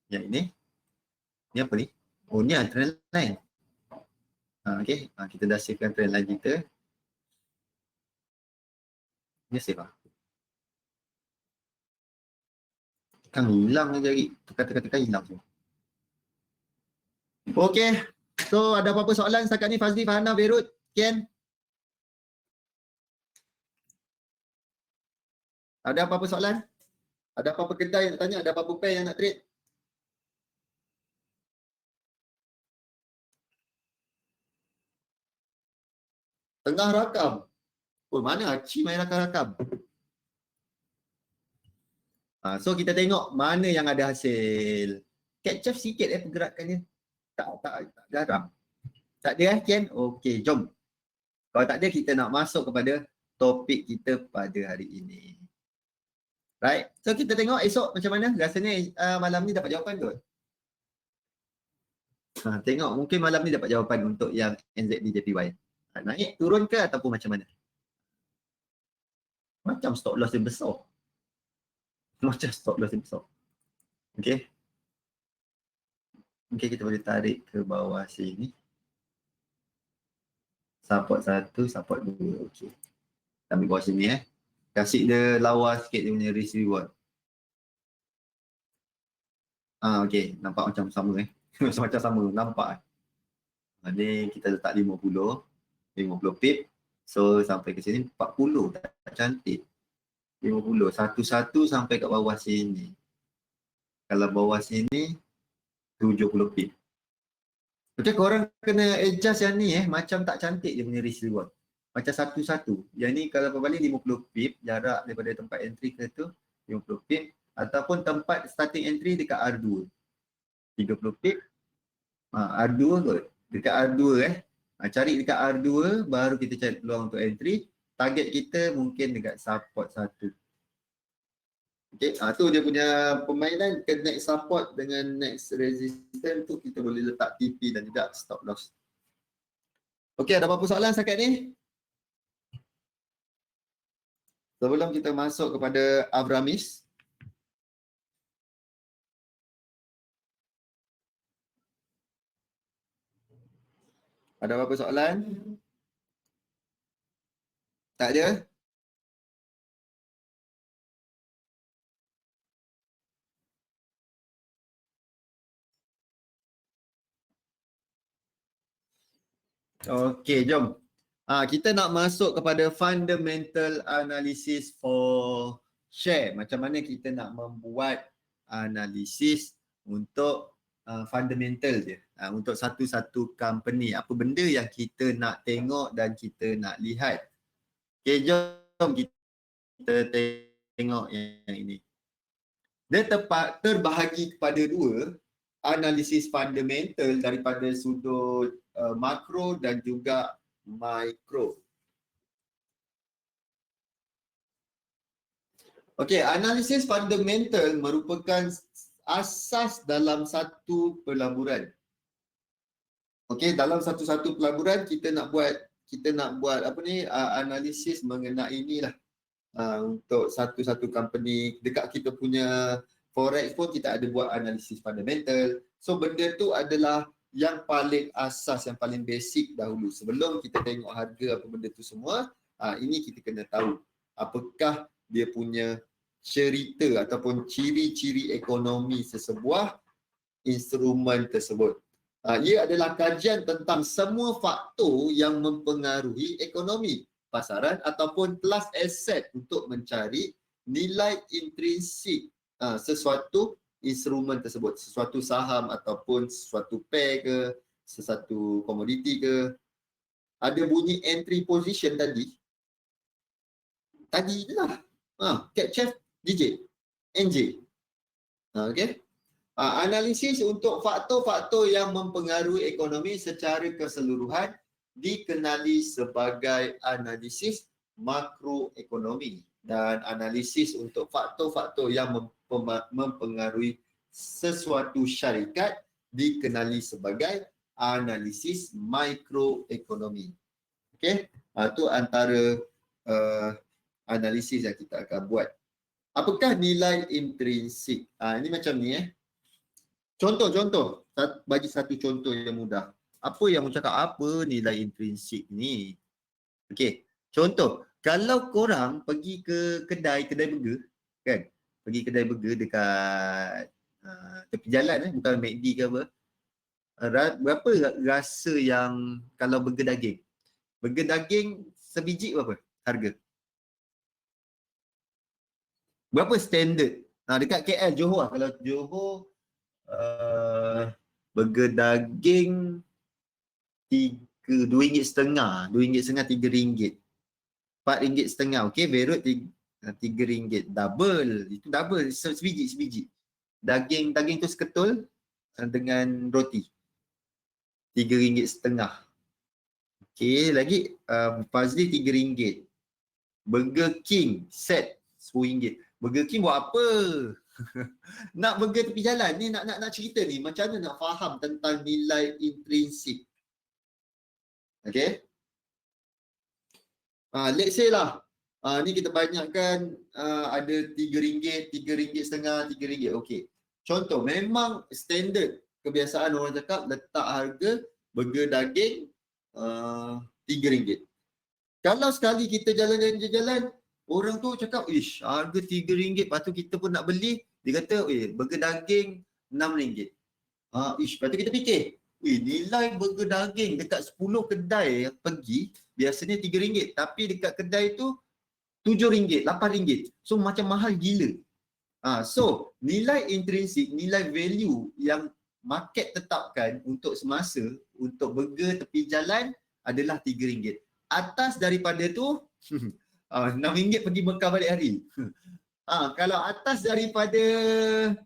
yang ini. Ni apa ni? Oh ni trend line. Okay, kita dah savekan trend line kita. Ni save lah. Kan hilang je lagi. Tekan hilang semua. Okay. So ada apa-apa soalan setakat ni Fazli, Fahana, Berut, Ken? Ada apa-apa soalan? Ada apa-apa kedai yang nak tanya? Ada apa-apa pair yang nak trade? Tengah rakam. Oh mana Aci main rakam-rakam? So kita tengok mana yang ada hasil. Catch sikit pergerakannya. Tak jarang. Tak ada Ken? Okey, jom. Kalau tak ada, kita nak masuk kepada topik kita pada hari ini. Right. So kita tengok esok macam mana. Rasanya malam ni dapat jawapan kot. Tengok mungkin malam ni dapat jawapan untuk yang NZD JPY. Naik, turun ke ataupun macam mana? Macam stop loss yang besar. Macam stop loss yang besar. Okay. Okay, kita boleh tarik ke bawah sini. Support 1, support 2. Okay. Ambil bawah sini Kasih dia lawa sikit dia punya risk reward. Okay. Nampak macam sama macam sama. Nampak ni kita letak 50 pip. So sampai ke sini 40. Tak cantik. 50. Satu-satu sampai kat bawah sini. Kalau bawah sini 70 pip. Macam korang kena adjust yang ni macam tak cantik dia punya risk reward. Macam satu-satu. Yang ni kalau berbalik 50 pip jarak daripada tempat entry ke tu 50 pip ataupun tempat starting entry dekat R2. 30 pip. R2 kot. Dekat R2 cari dekat R2 baru kita cari peluang untuk entry. Target kita mungkin dekat support 1. Okay, tu dia punya permainan ke next support dengan next resistance tu kita boleh letak TP dan juga stop loss. Okay, ada apa-apa soalan setakat ni? Sebelum kita masuk kepada Avramis. Ada apa-apa soalan? Tak ada? Okey, jom. Kita nak masuk kepada fundamental analysis for share. Macam mana kita nak membuat analisis untuk fundamental dia. Untuk satu-satu company. Apa benda yang kita nak tengok dan kita nak lihat. Okey, jom kita tengok yang ini. Dia terbahagi kepada dua. Analisis fundamental daripada sudut makro dan juga mikro. Okey, analisis fundamental merupakan asas dalam satu pelaburan. Okey, dalam satu-satu pelaburan kita nak buat apa ni analisis mengenai inilah untuk satu-satu company. Dekat kita punya forex pun kita ada buat analisis fundamental. So benda tu adalah yang paling asas, yang paling basic dahulu. Sebelum kita tengok harga apa benda tu semua, ini kita kena tahu apakah dia punya cerita ataupun ciri-ciri ekonomi sesebuah instrumen tersebut. Ia adalah kajian tentang semua faktor yang mempengaruhi ekonomi pasaran ataupun kelas aset untuk mencari nilai intrinsik sesuatu instrumen tersebut, sesuatu saham ataupun sesuatu pair ke, sesuatu komoditi ke. Ada bunyi entry position tadi je lah. Capchef DJ, NJ. Okey. Analisis untuk faktor-faktor yang mempengaruhi ekonomi secara keseluruhan dikenali sebagai analisis makroekonomi, dan analisis untuk faktor-faktor yang mempengaruhi sesuatu syarikat dikenali sebagai analisis mikroekonomi. Okey, itu antara analisis yang kita akan buat. Apakah nilai intrinsik? Ini macam ni Contoh, bagi satu contoh yang mudah. Apa yang cakap apa nilai intrinsik ni? Okey, contoh, kalau korang pergi ke kedai burger, kan? Pergi kedai burger dekat tepi jalan bukan McD ke apa. Berapa rasa yang kalau burger daging? Burger daging sebiji berapa harga? Berapa standard? Dekat KL, Johor lah. Kalau Johor, burger daging RM2.5, RM2.5, RM3. RM4.5. Okey, Berut RM3. Double. Itu double. Sebiji. Daging tu seketul dengan roti. RM3.5. Okey, lagi Fazli RM3. Burger King set RM10. Burger King buat apa? Nak burger tepi jalan ni, nak cerita ni macam mana nak faham tentang nilai intrinsik. Okay, let's say lah, ni kita banyakkan ada RM3, RM3.5, RM3. Okay, contoh memang standard kebiasaan orang cakap letak harga burger daging RM3. Kalau sekali kita jalan, orang tu cakap, ish, harga RM3, lepas tu kita pun nak beli, dia kata, burger daging RM6. Ish, lepas tu kita fikir, nilai burger daging dekat 10 kedai yang pergi, biasanya RM3, tapi dekat kedai tu RM7, RM8. So macam mahal gila. So nilai intrinsik, nilai value yang market tetapkan untuk semasa, untuk burger tepi jalan adalah RM3. Atas daripada tu, RM6 pergi Mekah balik hari. Kalau atas daripada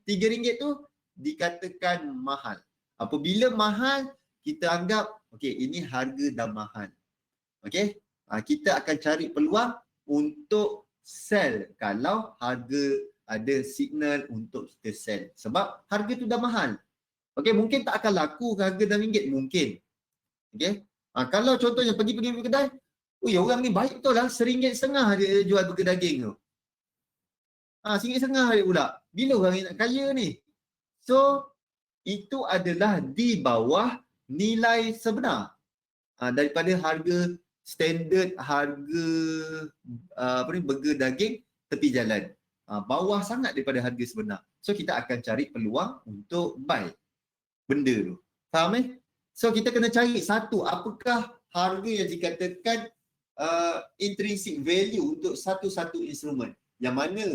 RM3 tu, dikatakan mahal. Apabila mahal, kita anggap, okey, ini harga dah mahal. Okey, kita akan cari peluang untuk sell kalau harga ada signal untuk kita sell. Sebab harga tu dah mahal. Okey, mungkin tak akan laku harga RM6, mungkin. Okey, kalau contohnya pergi kedai, orang ni baik betul lah, RM1.5 dia jual burger daging tu. RM1.5 dia pula. Bila orang ni nak kaya ni? So, itu adalah di bawah nilai sebenar daripada harga standard harga burger daging tepi jalan. Bawah sangat daripada harga sebenar. So kita akan cari peluang untuk buy benda tu. Faham So kita kena cari satu, apakah harga yang dikatakan intrinsic value untuk satu-satu instrumen. Yang mana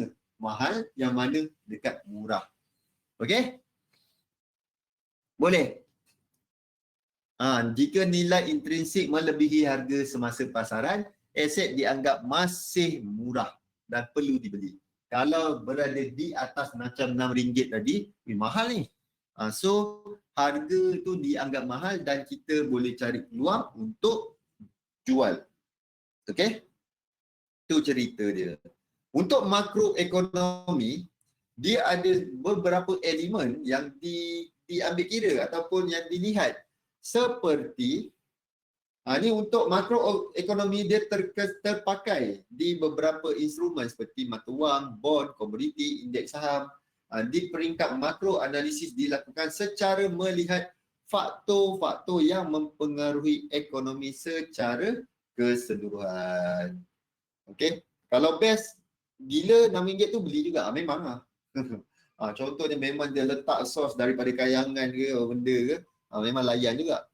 mahal, yang mana dekat murah. Okey? Boleh? Jika nilai intrinsik melebihi harga semasa pasaran, aset dianggap masih murah dan perlu dibeli. Kalau berada di atas macam RM6 tadi, mahal ni. So, harga tu dianggap mahal dan kita boleh cari peluang untuk jual. Okey? Itu cerita dia. Untuk makroekonomi, dia ada beberapa elemen yang diambil kira ataupun yang dilihat. Seperti ni untuk makroekonomi, dia terpakai di beberapa instrumen seperti mata wang, bond, komoditi, indeks saham. Di peringkat makro, analisis dilakukan secara melihat faktor-faktor yang mempengaruhi ekonomi secara keseluruhan. Okey, kalau best gila RM6 tu beli juga, memang lah. Contohnya memang dia letak sos daripada kayangan ke benda ke, memang layan juga.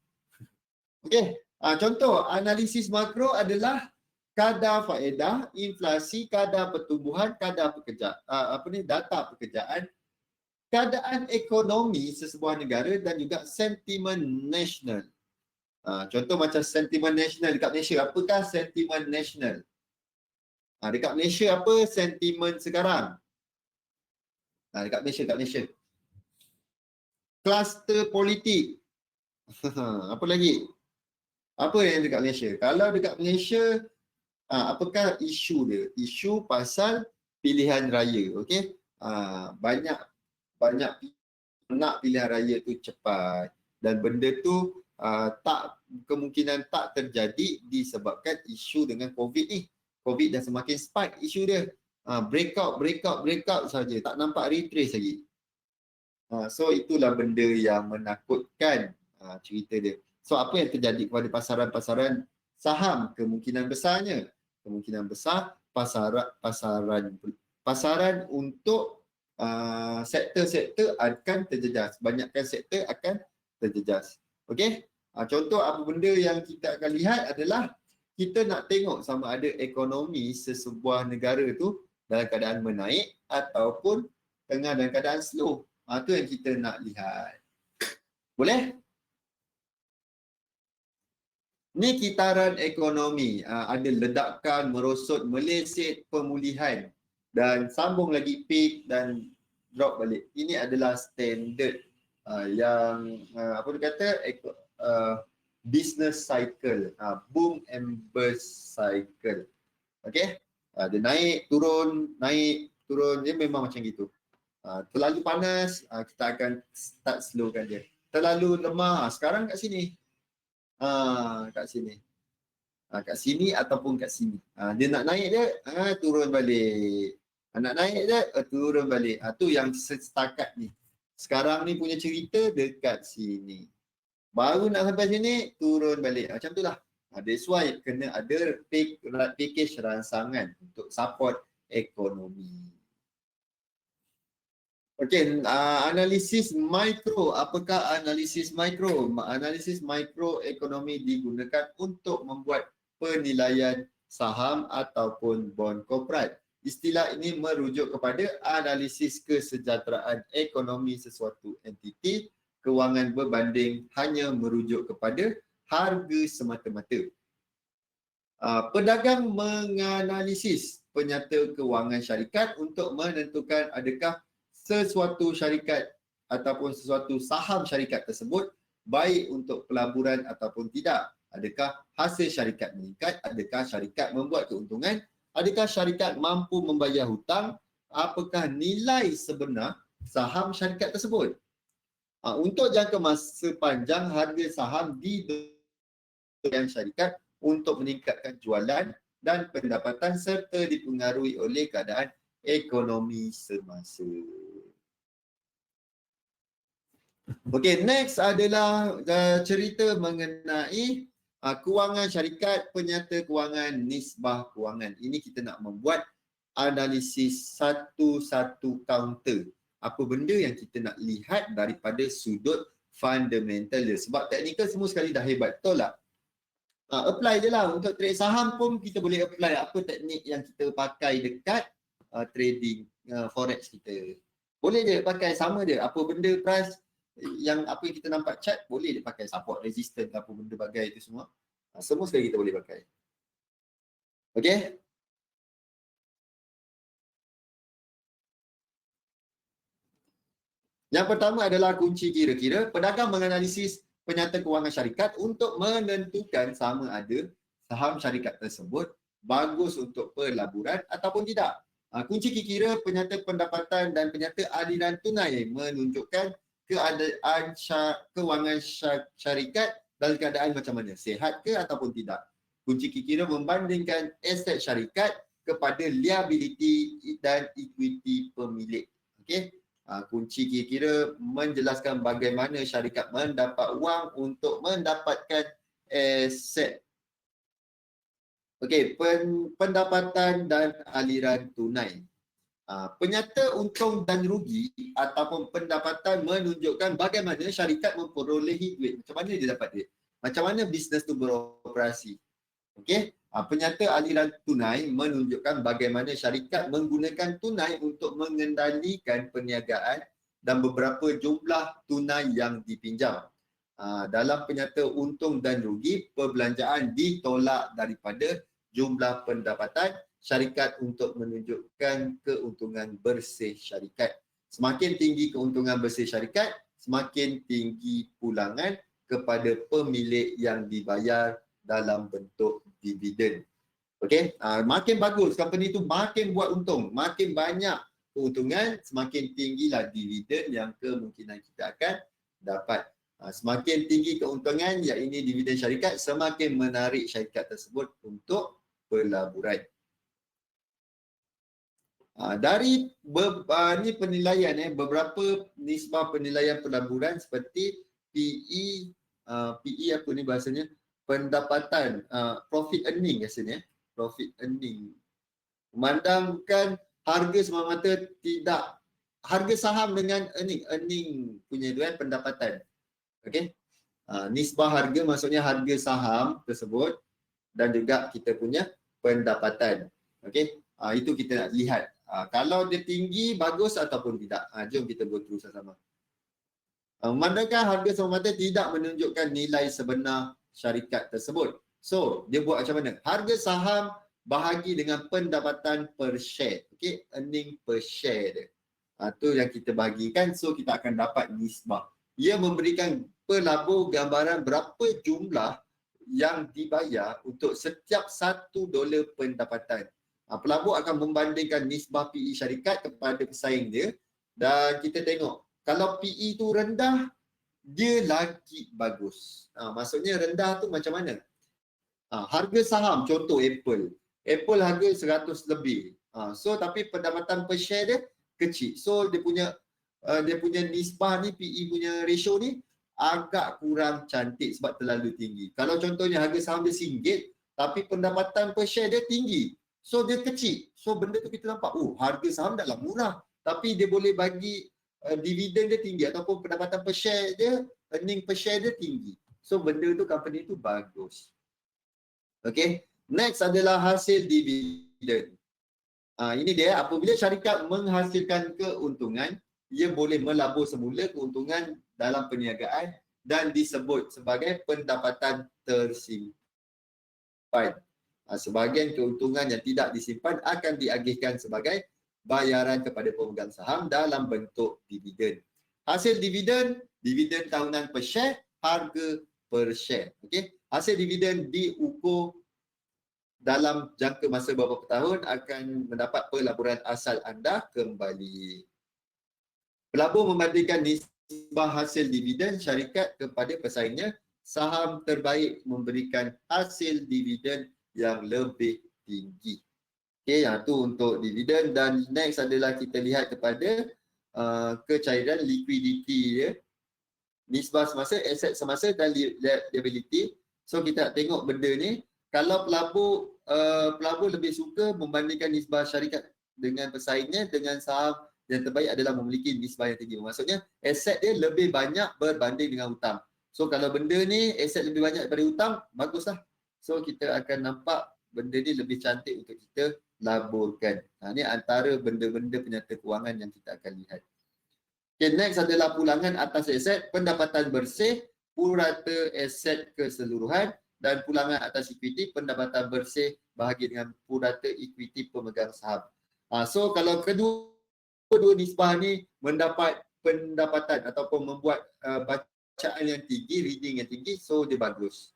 Okey, contoh analisis makro adalah kadar faedah, inflasi, kadar pertumbuhan, kadar data pekerjaan, keadaan ekonomi sesebuah negara dan juga sentimen nasional. Contoh macam sentimen nasional dekat Malaysia, apakah sentimen nasional? Dekat Malaysia apa sentimen sekarang? Dekat Malaysia. Kluster politik. Apa lagi? Apa yang dekat Malaysia? Kalau dekat Malaysia, apakah isu dia? Isu pasal pilihan raya. Okey? Banyak nak pilihan raya tu cepat dan benda tu kemungkinan tak terjadi disebabkan isu dengan COVID ni. COVID dah semakin spike isu dia. Breakout saja, tak nampak retrace lagi. So itulah benda yang menakutkan cerita dia. So apa yang terjadi kepada pasaran-pasaran saham? Kemungkinan besar pasaran untuk sektor-sektor akan terjejas. Banyakkan sektor akan terjejas. Okey? Contoh apa benda yang kita akan lihat adalah kita nak tengok sama ada ekonomi sesebuah negara tu dalam keadaan menaik ataupun tengah dalam keadaan slow. Itu yang kita nak lihat. Boleh? Ni kitaran ekonomi. Ada ledakan, merosot, meleset, pemulihan dan sambung lagi peak dan drop balik. Ini adalah standard yang apa dia kata business cycle, boom and bust cycle. Okey? Dia naik, turun, dia memang macam gitu. Terlalu panas, kita akan start slowkan dia. Terlalu lemah, sekarang kat sini. Kat sini. Kat sini ataupun kat sini. Dia nak naik dia, turun balik. Nak naik dia, turun balik. Tu yang setakat ni. Sekarang ni punya cerita dekat sini. Baru nak sampai sini, turun balik. Macam tu lah. That's why kena ada package rangsangan untuk support ekonomi. Okey, analisis mikro. Apakah analisis mikro? Analisis mikro ekonomi digunakan untuk membuat penilaian saham ataupun bond korporat. Istilah ini merujuk kepada analisis kesejahteraan ekonomi sesuatu entiti. Kewangan berbanding hanya merujuk kepada harga semata-mata. Pedagang menganalisis penyata kewangan syarikat untuk menentukan adakah sesuatu syarikat ataupun sesuatu saham syarikat tersebut baik untuk pelaburan ataupun tidak. Adakah hasil syarikat meningkat? Adakah syarikat membuat keuntungan? Adakah syarikat mampu membayar hutang? Apakah nilai sebenar saham syarikat tersebut? Untuk jangka masa panjang, harga saham didorong syarikat untuk meningkatkan jualan dan pendapatan serta dipengaruhi oleh keadaan ekonomi semasa. Okey, next adalah cerita mengenai kewangan syarikat, penyata kewangan, nisbah kewangan. Ini kita nak membuat analisis satu-satu counter. Apa benda yang kita nak lihat daripada sudut fundamental dia. Sebab teknikal semua sekali dah hebat, betul tak? Apply je lah. Untuk trade saham pun kita boleh apply apa teknik yang kita pakai dekat trading forex kita. Boleh je pakai, sama je. Apa benda price yang apa yang kita nampak chart, boleh dia pakai support, resistance, apa benda bagai itu semua. Semua sekali kita boleh pakai. Okey? Yang pertama adalah kunci kira-kira. Pedagang menganalisis penyata kewangan syarikat untuk menentukan sama ada saham syarikat tersebut bagus untuk pelaburan ataupun tidak. Kunci kira penyata pendapatan dan penyata aliran tunai menunjukkan keadaan kewangan syarikat dalam keadaan macam mana, sihat ke ataupun tidak. Kunci kira membandingkan aset syarikat kepada liability dan equity pemilik. Okey. Kunci kira-kira menjelaskan bagaimana syarikat mendapat wang untuk mendapatkan aset. Okey, pendapatan dan aliran tunai. Penyata untung dan rugi ataupun pendapatan menunjukkan bagaimana syarikat memperolehi duit. Macam mana dia dapat duit? Macam mana bisnes tu beroperasi? Okey. Penyata aliran tunai menunjukkan bagaimana syarikat menggunakan tunai untuk mengendalikan perniagaan dan beberapa jumlah tunai yang dipinjam. Dalam penyata untung dan rugi, perbelanjaan ditolak daripada jumlah pendapatan syarikat untuk menunjukkan keuntungan bersih syarikat. Semakin tinggi keuntungan bersih syarikat, semakin tinggi pulangan kepada pemilik yang dibayar dalam bentuk dividen. Okey, makin bagus company tu makin buat untung, makin banyak keuntungan, semakin tinggilah dividen yang kemungkinan kita akan dapat. Semakin tinggi keuntungan, iaitu dividen syarikat, semakin menarik syarikat tersebut untuk pelaburan. Ni penilaian beberapa nisbah penilaian pelaburan seperti PE, PE apa ni bahasanya, pendapatan, profit earning rasanya, profit earning. Memandangkan harga semata-mata tidak, harga saham dengan earning punya itu pendapatan. Okey. Nisbah harga maksudnya harga saham tersebut dan juga kita punya pendapatan. Okey. Itu kita nak lihat. Kalau dia tinggi, bagus ataupun tidak. Jom kita go through sama-sama. Memandangkan harga semata-mata tidak menunjukkan nilai sebenar syarikat tersebut. So, dia buat macam mana? Harga saham bahagi dengan pendapatan per share. Okey, earning per share dia. Itu yang kita bahagikan. So, kita akan dapat nisbah. Ia memberikan pelabur gambaran berapa jumlah yang dibayar untuk setiap $1 pendapatan. Pelabur akan membandingkan nisbah PE syarikat kepada pesaing dia dan kita tengok kalau PE tu rendah, dia lagi bagus. Maksudnya rendah tu macam mana? Harga saham, contoh Apple. Apple harga 100 lebih. So tapi pendapatan per share dia kecil. So dia punya nisbah ni, PE punya ratio ni agak kurang cantik sebab terlalu tinggi. Kalau contohnya harga saham dia RM1, tapi pendapatan per share dia tinggi. So dia kecil. So benda tu kita nampak, harga saham dah lah murah. Tapi dia boleh bagi dividen dia tinggi ataupun pendapatan per share dia, earning per share dia tinggi. So benda tu, company tu bagus. Okay. Next adalah hasil dividen. Ini dia, apabila syarikat menghasilkan keuntungan, ia boleh melabur semula keuntungan dalam perniagaan dan disebut sebagai pendapatan tersimpan. Sebahagian keuntungan yang tidak disimpan akan diagihkan sebagai bayaran kepada pemegang saham dalam bentuk dividen. Hasil dividen, dividen tahunan per share, harga per share. Okay? Hasil dividen diukur dalam jangka masa beberapa tahun akan mendapat pelaburan asal anda kembali. Pelabur membandingkan nisbah hasil dividen syarikat kepada pesaingnya. Saham terbaik memberikan hasil dividen yang lebih tinggi. Okey, yang tu untuk dividen. Dan next adalah kita lihat kepada kecairan liquidity dia. Nisbah semasa, aset semasa dan liability. So kita nak tengok benda ni. Kalau pelabur lebih suka membandingkan nisbah syarikat dengan pesaingnya, dengan saham yang terbaik adalah memiliki nisbah yang tinggi. Maksudnya aset dia lebih banyak berbanding dengan hutang. So kalau benda ni aset lebih banyak daripada hutang, baguslah. So kita akan nampak benda ni lebih cantik untuk kita laburkan. Ini antara benda-benda penyata kewangan yang kita akan lihat. Okay, next adalah pulangan atas aset, pendapatan bersih, purata aset keseluruhan dan pulangan atas equity, pendapatan bersih bahagi dengan purata equity pemegang saham. So kalau kedua nisbah ni mendapat pendapatan ataupun membuat bacaan yang tinggi, reading yang tinggi, so dia bagus.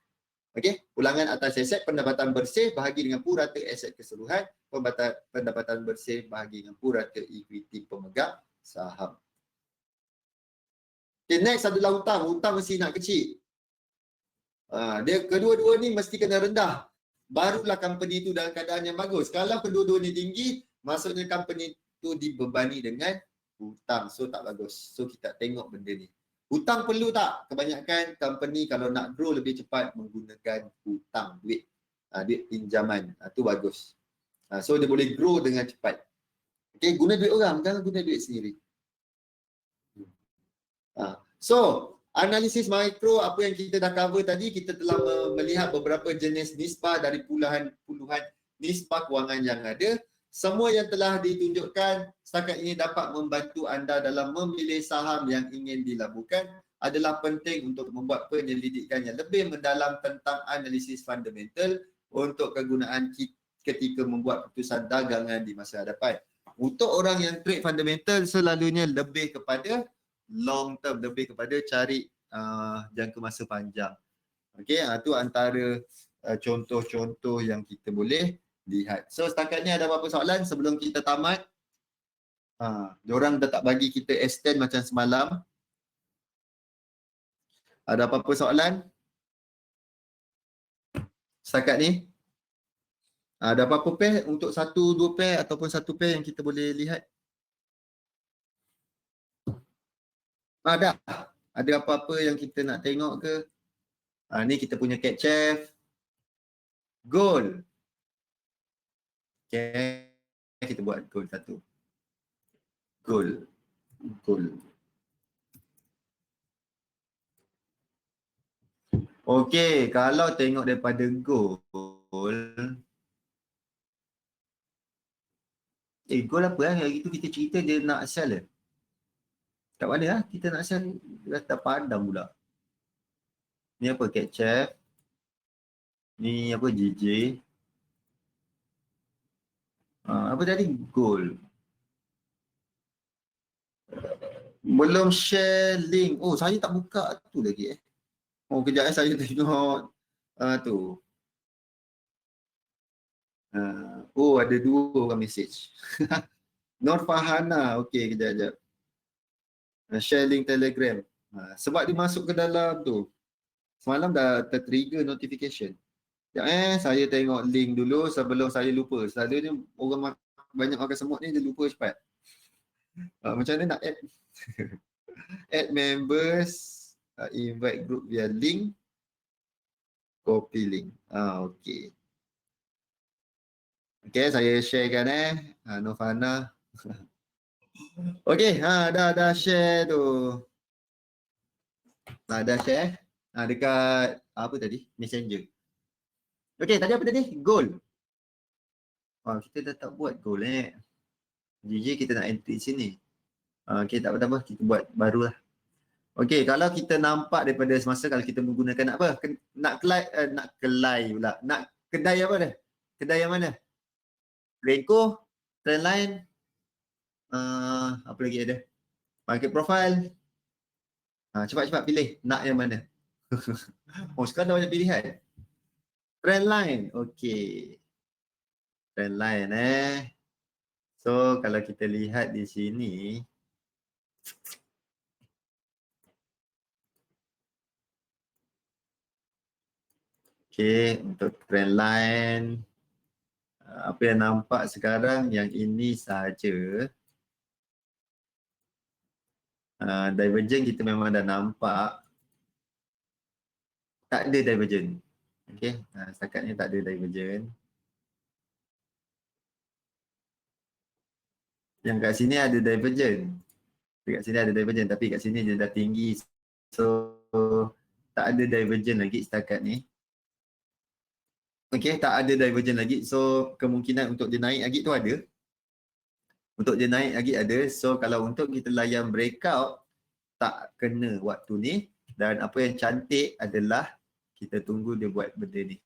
Okey, pulangan atas aset, pendapatan bersih bahagi dengan purata aset keseluruhan, pendapatan bersih bahagi dengan purata equity pemegang saham. Okay, next adalah hutang. Hutang mesti nak kecil. Dia kedua-dua ni mesti kena rendah. Barulah company tu dalam keadaan yang bagus. Kalau kedua-dua ni tinggi, maksudnya company tu dibebani dengan hutang. So tak bagus. So kita tengok benda ni. Hutang perlu tak? Kebanyakan company kalau nak grow lebih cepat menggunakan hutang, duit pinjaman. Itu bagus. So dia boleh grow dengan cepat. Okay, guna duit orang, jangan guna duit sendiri. So, analisis mikro apa yang kita dah cover tadi, kita telah melihat beberapa jenis nisbah dari puluhan nisbah kewangan yang ada. Semua yang telah ditunjukkan setakat ini dapat membantu anda dalam memilih saham yang ingin dilaburkan. Adalah penting untuk membuat penyelidikan yang lebih mendalam tentang analisis fundamental untuk kegunaan ketika membuat keputusan dagangan di masa hadapan. Untuk orang yang trade fundamental selalunya lebih kepada long term, lebih kepada cari jangka masa panjang. Okey, itu antara contoh-contoh yang kita boleh lihat. So setakat ni ada apa-apa soalan sebelum kita tamat? Diorang dah tak bagi kita extend macam semalam. Ada apa-apa soalan? Setakat ni? Ada apa-apa pair untuk 1-2 pair ataupun 1 pair yang kita boleh lihat? Ada. Ada apa-apa yang kita nak tengok ke? Ni kita punya cat chef. Gold. Okay. Kita buat gold satu. Gold. Gold. Okey, kalau tengok daripada gold. Gold apa lah? Hari tu kita cerita dia nak sell ke? Kat mana lah? Kita nak sell dah tak padam pula. Ni apa? Cat chef. Ni apa? JJ. Apa tadi? Gold. Belum share link. Oh, saya tak buka tu lagi Oh, kejap saya tengok tu. Oh, ada 2 orang message. Nur Fahana. Okey, kejap. Share link Telegram. Sebab dia masuk ke dalam tu. Semalam dah tertrigger notification. Saya tengok link dulu sebelum saya lupa. Selalunya orang banyak makan semut ni dia lupa cepat. Macam mana nak add? Add members, invite group via link, copy link. Okey. Okey, saya sharekan Novana. Okey, dah share tu. Dah share dekat apa tadi? Messenger. Okey, tadi apa tadi? Goal. Kita dah tak buat goal JJ kita nak entry sini. Okey, tak apa-apa, kita buat barulah. Okey, kalau kita nampak daripada semasa kalau kita menggunakan apa? Nak kelai pula. Nak kedai apa dah? Kedai yang mana? Renko, Trendline, apa lagi ada? Market profile. Cepat-cepat pilih nak yang mana. Sekarang dah banyak pilihan. Trendline. Okey. Trendline So kalau kita lihat di sini untuk trendline apa yang nampak sekarang yang ini sahaja. Divergent kita memang dah nampak. Tak ada divergent. Okey, setakat ni tak ada divergent. Yang kat sini ada divergent. Dekat sini ada divergent tapi kat sini dia dah tinggi. So tak ada divergent lagi setakat ni. Okey, tak ada divergent lagi. So kemungkinan untuk dia naik lagi tu ada. Untuk dia naik lagi ada. So kalau untuk kita layan breakout tak kena waktu ni dan apa yang cantik adalah kita tunggu dia buat benda ni.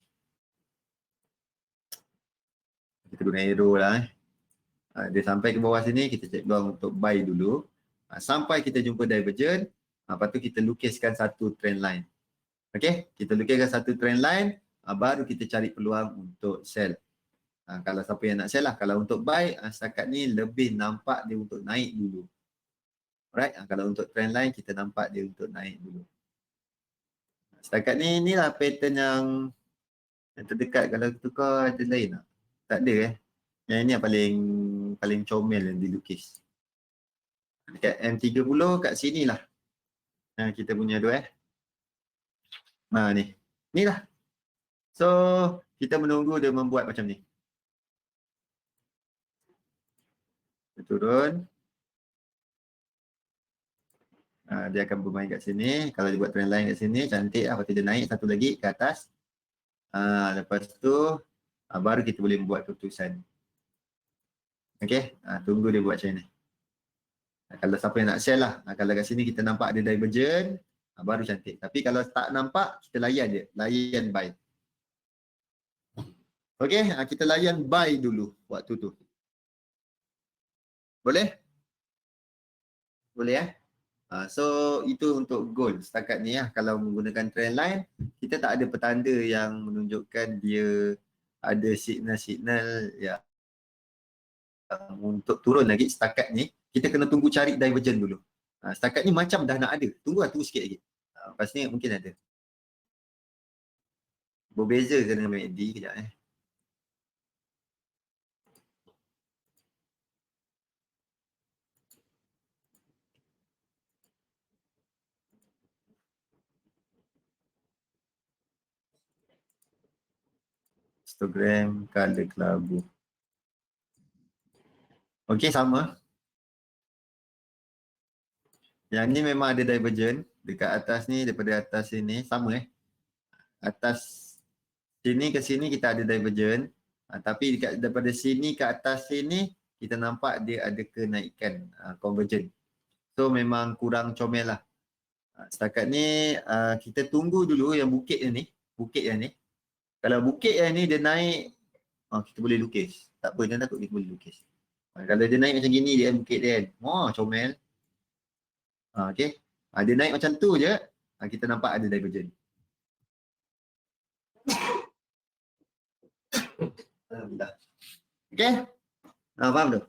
Kita guna arrow lah dia sampai ke bawah sini, kita cek peluang untuk buy dulu. Sampai kita jumpa divergent, lepas tu kita lukiskan satu trend line. Okey, kita lukiskan satu trend line, baru kita cari peluang untuk sell. Kalau siapa yang nak sell lah. Kalau untuk buy, setakat ni lebih nampak dia untuk naik dulu. Alright, kalau untuk trend line, kita nampak dia untuk naik dulu. Setakat ni, inilah pattern yang terdekat. Kalau tukar ada lain tak? Tak ada Yang ini yang paling comel yang dilukis. Dekat M30 kat sini lah. Kita punya tu ni. Ni lah. So, kita menunggu dia membuat macam ni. Dia turun. Dia akan bermain kat sini. Kalau dia buat trend line kat sini, cantik lah. Lepas tu dia naik satu lagi ke atas. Lepas tu, baru kita boleh membuat keputusan. Okay, tunggu dia buat macam ni. Kalau siapa yang nak sell lah. Kalau kat sini kita nampak ada divergent, baru cantik. Tapi kalau tak nampak, kita layan je. Layan buy. Okay, kita layan buy dulu waktu tu. Boleh? Boleh so itu untuk gold setakat ni Kalau menggunakan trend line, kita tak ada petanda yang menunjukkan dia ada signal-signal untuk turun lagi setakat ni. Kita kena tunggu cari divergent dulu. Setakat ni macam dah nak ada. Tunggu sikit lagi. Lepas ni mungkin ada. Berbeza dengan MACD kejap Histogram color kelabu. Okey, sama. Yang ni memang ada divergent. Dekat atas ni, daripada atas sini, sama atas sini ke sini kita ada divergent. Tapi daripada sini ke atas sini, kita nampak dia ada kenaikan convergent. So memang kurang comel lah. Setakat ni kita tunggu dulu yang bukit yang ni. Bukit yang ni. Kalau bukit yang ni dia naik, kita boleh lukis. Tak apa, jangan takut, kita boleh lukis. Kalau dia naik macam gini, dia bukit dia kan. Comel. Okay. Dia naik macam tu je, kita nampak ada divergent. Alhamdulillah. Okay. Faham tu?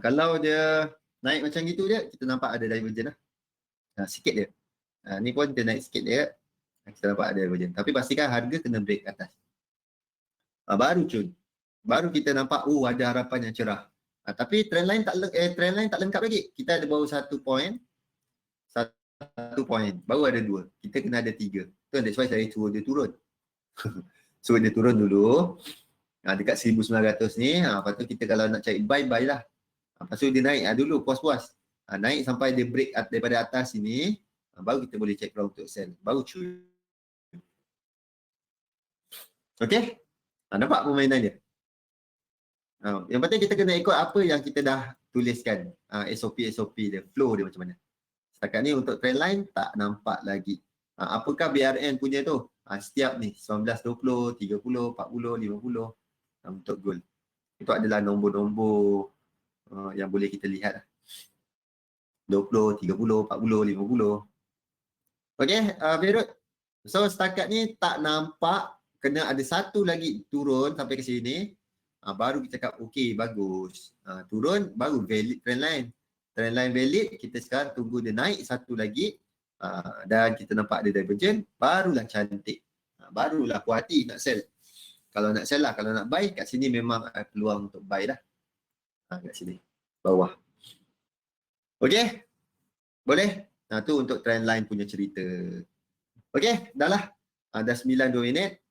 Kalau dia naik macam gitu je, kita nampak ada divergent lah. Sikit dia. Ni pun dia naik sikit dia. Kita nampak ada divergent. Tapi pastikan harga kena break atas. Baru cun. Baru kita nampak ada harapan yang cerah. Tapi trend line tak lengkap lagi. Kita ada baru 1 point. 1 point. Baru ada 2. Kita kena ada 3. That's why saya suruh dia turun. Suruh dia turun dulu. Dekat 1900 ni. Lepas tu kita kalau nak cari buy lah. Lepas tu dia naik dulu puas-puas. Naik sampai dia break daripada atas sini. Baru kita boleh check round untuk sell. Baru cun. Okay. Nampak permainan dia? Yang penting kita kena ikut apa yang kita dah tuliskan. SOP dia, flow dia macam mana. Setakat ni untuk trend line tak nampak lagi. Apakah BRN punya tu? Setiap ni 19, 20, 30, 40, 50 untuk gold. Itu adalah nombor-nombor yang boleh kita lihat. 20, 30, 40, 50. Okay, Berut. So setakat ni tak nampak. Kena ada satu lagi turun sampai ke sini. Baru kita cakap okey, bagus. Turun baru valid trend line. Trend line valid, kita sekarang tunggu dia naik satu lagi. Dan kita nampak ada divergent, barulah cantik. Barulah puas hati nak sell. Kalau nak sell lah, kalau nak buy kat sini memang ada peluang untuk buy dah. Kat sini, bawah. Okey? Boleh? Tu untuk trend line punya cerita. Okey, dah lah. Dah 9-2 minit.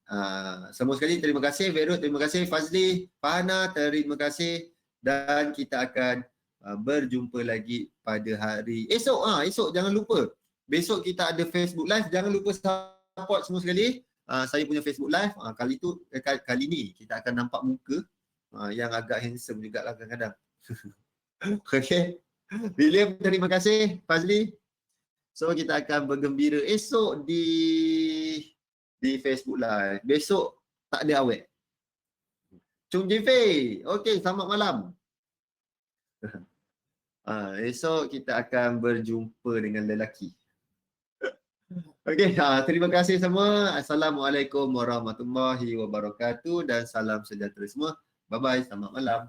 Semua sekali terima kasih Verut, terima kasih Fazli, Fahana, terima kasih. Dan kita akan berjumpa lagi pada hari esok. Esok jangan lupa. Besok kita ada Facebook Live. Jangan lupa support semua sekali. Saya punya Facebook Live. Kali ni kita akan nampak muka yang agak handsome jugalah kadang-kadang. Okay. William, terima kasih. Fazli. So kita akan bergembira esok di Facebook Live. Besok tak ada awet. Chung Jifei. Okey, selamat malam. Esok kita akan berjumpa dengan lelaki. Okey, terima kasih semua. Assalamualaikum warahmatullahi wabarakatuh dan salam sejahtera semua. Bye-bye, selamat malam.